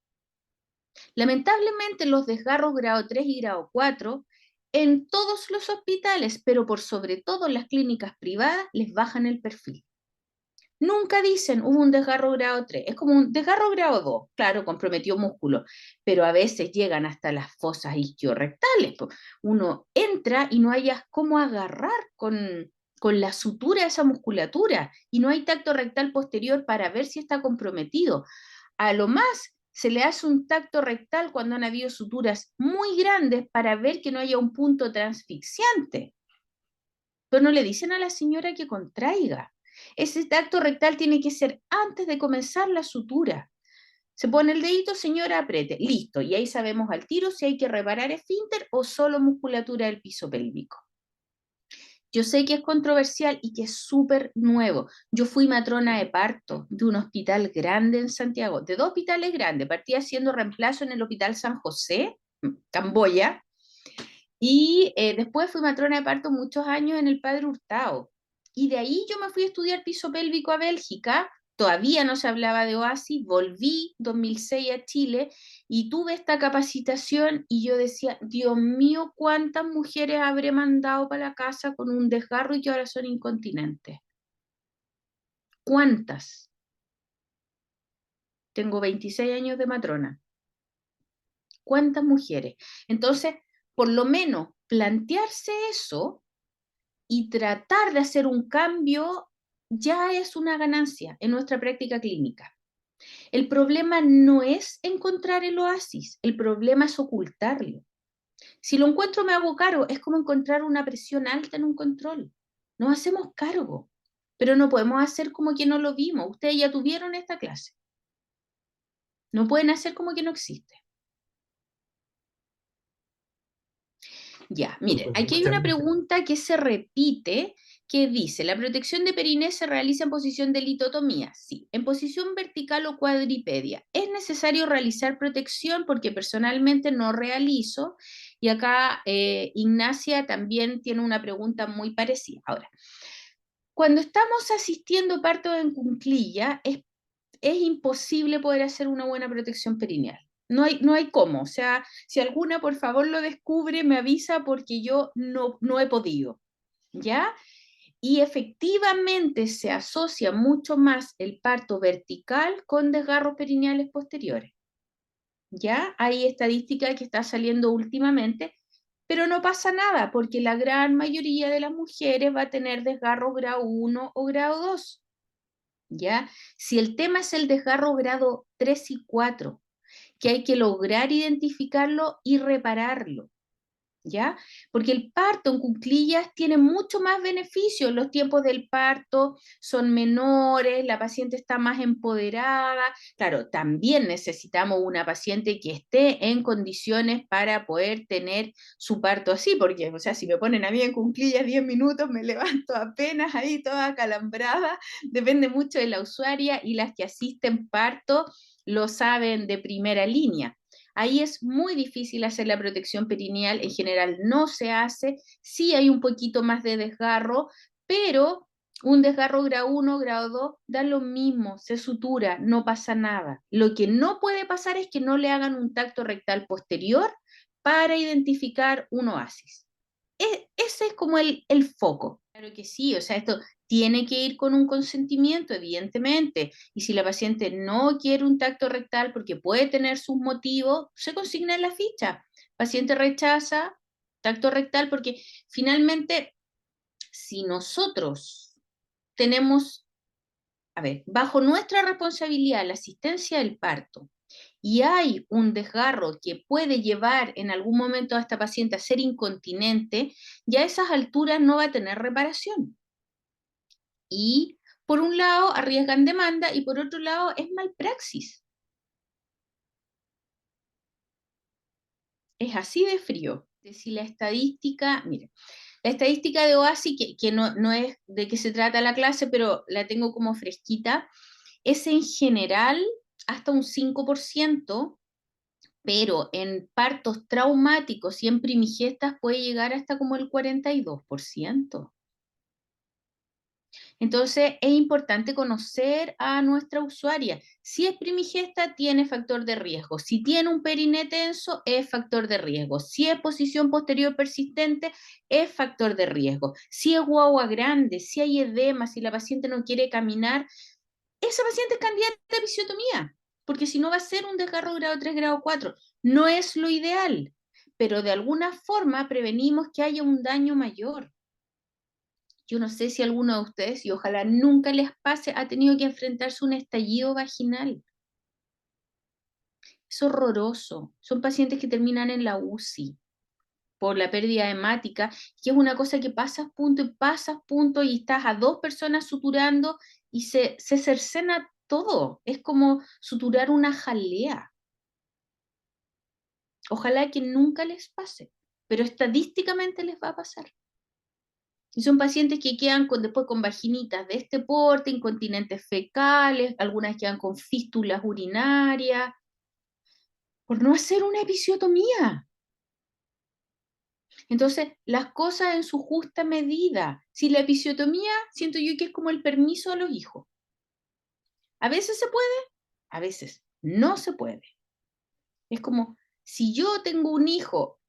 Lamentablemente los desgarros grado 3 y grado 4 en todos los hospitales, pero por sobre todo en las clínicas privadas, les bajan el perfil. Nunca dicen hubo un desgarro grado 3, es como un desgarro grado 2, claro, comprometió músculo, pero a veces llegan hasta las fosas isquiorrectales. Uno entra y no hayas cómo agarrar con la sutura de esa musculatura y no hay tacto rectal posterior para ver si está comprometido. A lo más se le hace un tacto rectal cuando han habido suturas muy grandes para ver que no haya un punto transfixiante. Pero no le dicen a la señora que contraiga. Ese tacto rectal tiene que ser antes de comenzar la sutura. Se pone el dedito, señora, apriete, listo. Y ahí sabemos al tiro si hay que reparar esfínter o solo musculatura del piso pélvico. Yo sé que es controversial y que es súper nuevo. Yo fui matrona de parto de un hospital grande en Santiago, de 2 hospitales grandes. Partí haciendo reemplazo en el Hospital San José, Camboya, y después fui matrona de parto muchos años en el Padre Hurtado. Y de ahí yo me fui a estudiar piso pélvico a Bélgica. Todavía no se hablaba de OASI. Volví 2006 a Chile y tuve esta capacitación y yo decía, Dios mío, ¿cuántas mujeres habré mandado para la casa con un desgarro y que ahora son incontinentes? ¿Cuántas? Tengo 26 años de matrona. ¿Cuántas mujeres? Entonces, por lo menos plantearse eso y tratar de hacer un cambio ya es una ganancia en nuestra práctica clínica. El problema no es encontrar el oasis, el problema es ocultarlo. Si lo encuentro me hago cargo, es como encontrar una presión alta en un control. Nos hacemos cargo, pero no podemos hacer como que no lo vimos. Ustedes ya tuvieron esta clase. No pueden hacer como que no existe. Ya, miren, Súper, aquí hay muchas una gracias. pregunta que se repite, que dice, ¿la protección de periné se realiza en posición de litotomía? Sí, en posición vertical o cuadripedia. ¿Es necesario realizar protección? Porque personalmente no realizo. Y acá Ignacia también tiene una pregunta muy parecida. Ahora, cuando estamos asistiendo parto en cunclilla, es imposible poder hacer una buena protección perineal. No hay cómo. O sea, si alguna por favor lo descubre, me avisa porque yo no he podido. ¿Ya? Y efectivamente se asocia mucho más el parto vertical con desgarros perineales posteriores. ¿Ya? Hay estadística que está saliendo últimamente, pero no pasa nada porque la gran mayoría de las mujeres va a tener desgarros grado 1 o grado 2. ¿Ya? Si el tema es el desgarro grado 3 y 4, que hay que lograr identificarlo y repararlo, ¿ya? Porque el parto en cuclillas tiene mucho más beneficios, los tiempos del parto son menores, la paciente está más empoderada, claro, también necesitamos una paciente que esté en condiciones para poder tener su parto así, porque, o sea, si me ponen a mí en cuclillas 10 minutos, me levanto apenas ahí toda acalambrada, depende mucho de la usuaria y las que asisten parto lo saben de primera línea. Ahí es muy difícil hacer la protección perineal, en general no se hace, sí hay un poquito más de desgarro, pero un desgarro grado 1, grado 2, da lo mismo, se sutura, no pasa nada. Lo que no puede pasar es que no le hagan un tacto rectal posterior para identificar un oasis. Ese es como el foco. Claro que sí, o sea, esto tiene que ir con un consentimiento, evidentemente, y si la paciente no quiere un tacto rectal porque puede tener sus motivos, se consigna en la ficha. Paciente rechaza tacto rectal porque finalmente, si nosotros tenemos, a ver, bajo nuestra responsabilidad la asistencia del parto, y hay un desgarro que puede llevar en algún momento a esta paciente a ser incontinente, ya a esas alturas no va a tener reparación. Y por un lado arriesgan demanda y por otro lado es malpraxis. Es así de frío. Si la estadística, mire, la estadística de OASI, que no es de qué se trata la clase, pero la tengo como fresquita, es en general hasta un 5%, pero en partos traumáticos y en primigestas puede llegar hasta como el 42%. Entonces es importante conocer a nuestra usuaria. Si es primigesta, tiene factor de riesgo. Si tiene un periné tenso, es factor de riesgo. Si es posición posterior persistente, es factor de riesgo. Si es guagua grande, si hay edema, si la paciente no quiere caminar, esa paciente es candidata a episiotomía, porque si no va a ser un desgarro grado 3, grado 4. No es lo ideal, pero de alguna forma prevenimos que haya un daño mayor. Yo no sé si alguno de ustedes, y ojalá nunca les pase, ha tenido que enfrentarse a un estallido vaginal. Es horroroso. Son pacientes que terminan en la UCI por la pérdida hemática, que es una cosa que pasas punto y estás a dos personas suturando y se cercena todo. Es como suturar una jalea. Ojalá que nunca les pase, pero estadísticamente les va a pasar. Y son pacientes que quedan después con vaginitas de este porte, incontinentes fecales, algunas quedan con fístulas urinarias, por no hacer una episiotomía. Entonces, las cosas en su justa medida. Si la episiotomía, siento yo que es como el permiso a los hijos. A veces se puede, a veces no se puede. Es como, si yo tengo un hijo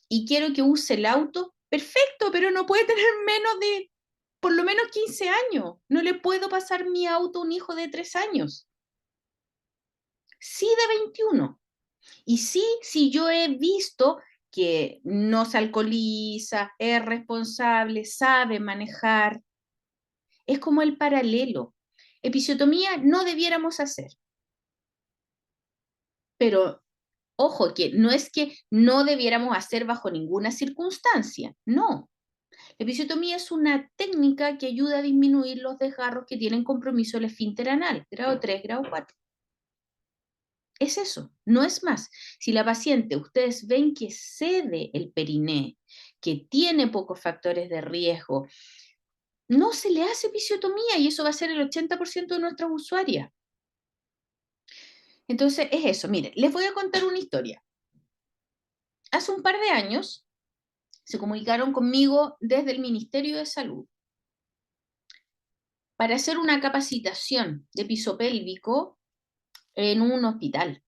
y quiero que use el auto, perfecto, pero no puede tener menos de, por lo menos 15 años. No le puedo pasar mi auto a un hijo de 3 años. Sí de 21. Y sí, si yo he visto que no se alcoholiza, es responsable, sabe manejar, es como el paralelo. Episiotomía no debiéramos hacer, pero ojo, que no es que no debiéramos hacer bajo ninguna circunstancia, no. La episiotomía es una técnica que ayuda a disminuir los desgarros que tienen compromiso el esfínter anal, grado 3, grado 4. Es eso, no es más. Si la paciente, ustedes ven que cede el periné, que tiene pocos factores de riesgo, no se le hace episiotomía y eso va a ser el 80% de nuestras usuarias. Entonces, es eso. Miren, les voy a contar una historia. Hace un par de años se comunicaron conmigo desde el Ministerio de Salud para hacer una capacitación de piso pélvico en un hospital.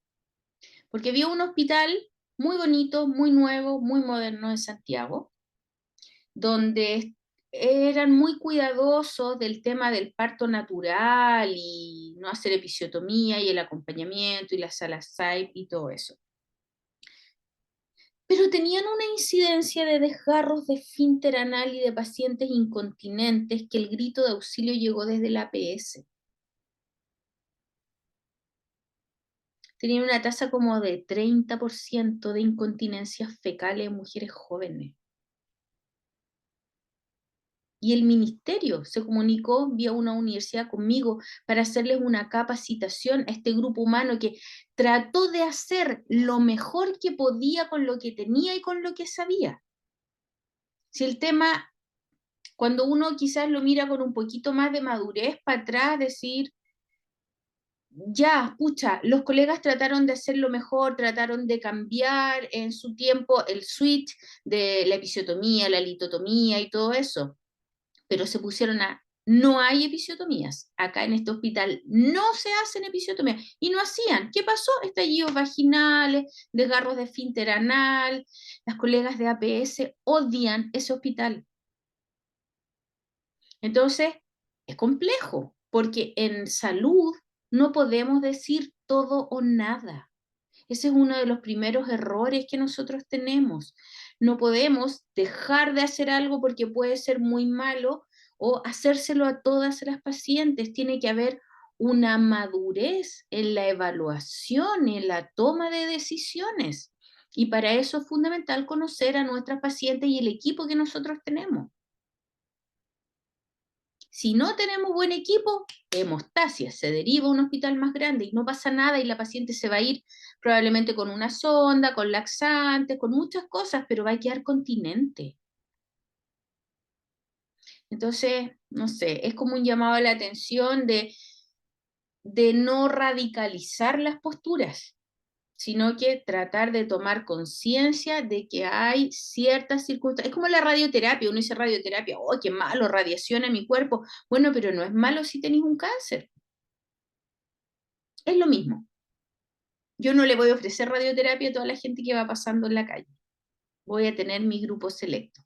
Porque había un hospital muy bonito, muy nuevo, muy moderno en Santiago, donde eran muy cuidadosos del tema del parto natural y no hacer episiotomía y el acompañamiento y la sala SAIP y todo eso. Pero tenían una incidencia de desgarros de esfínter anal y de pacientes incontinentes que el grito de auxilio llegó desde la APS. Tenían una tasa como de 30% de incontinencias fecales en mujeres jóvenes. Y el ministerio se comunicó vía una universidad conmigo para hacerles una capacitación a este grupo humano que trató de hacer lo mejor que podía con lo que tenía y con lo que sabía. Si el tema, cuando uno quizás lo mira con un poquito más de madurez para atrás, decir, ya, escucha, los colegas trataron de hacer lo mejor, trataron de cambiar en su tiempo el switch de la episiotomía, la litotomía y todo eso, pero se pusieron a, no hay episiotomías, acá en este hospital no se hacen episiotomías, y no hacían. ¿Qué pasó? Estallidos vaginales, desgarros de esfínter anal, las colegas de APS odian ese hospital. Entonces, es complejo, porque en salud no podemos decir todo o nada. Ese es uno de los primeros errores que nosotros tenemos. No podemos dejar de hacer algo porque puede ser muy malo o hacérselo a todas las pacientes. Tiene que haber una madurez en la evaluación, en la toma de decisiones. Y para eso es fundamental conocer a nuestras pacientes y el equipo que nosotros tenemos. Si no tenemos buen equipo, hemostasia, se deriva a un hospital más grande y no pasa nada y la paciente se va a ir probablemente con una sonda, con laxantes, con muchas cosas, pero va a quedar continente. Entonces, no sé, es como un llamado a la atención de no radicalizar las posturas, sino que tratar de tomar conciencia de que hay ciertas circunstancias. Es como la radioterapia, uno dice radioterapia, oh, qué malo, radiación a mi cuerpo. Bueno, pero no es malo si tenéis un cáncer. Es lo mismo. Yo no le voy a ofrecer radioterapia a toda la gente que va pasando en la calle. Voy a tener mi grupo selecto.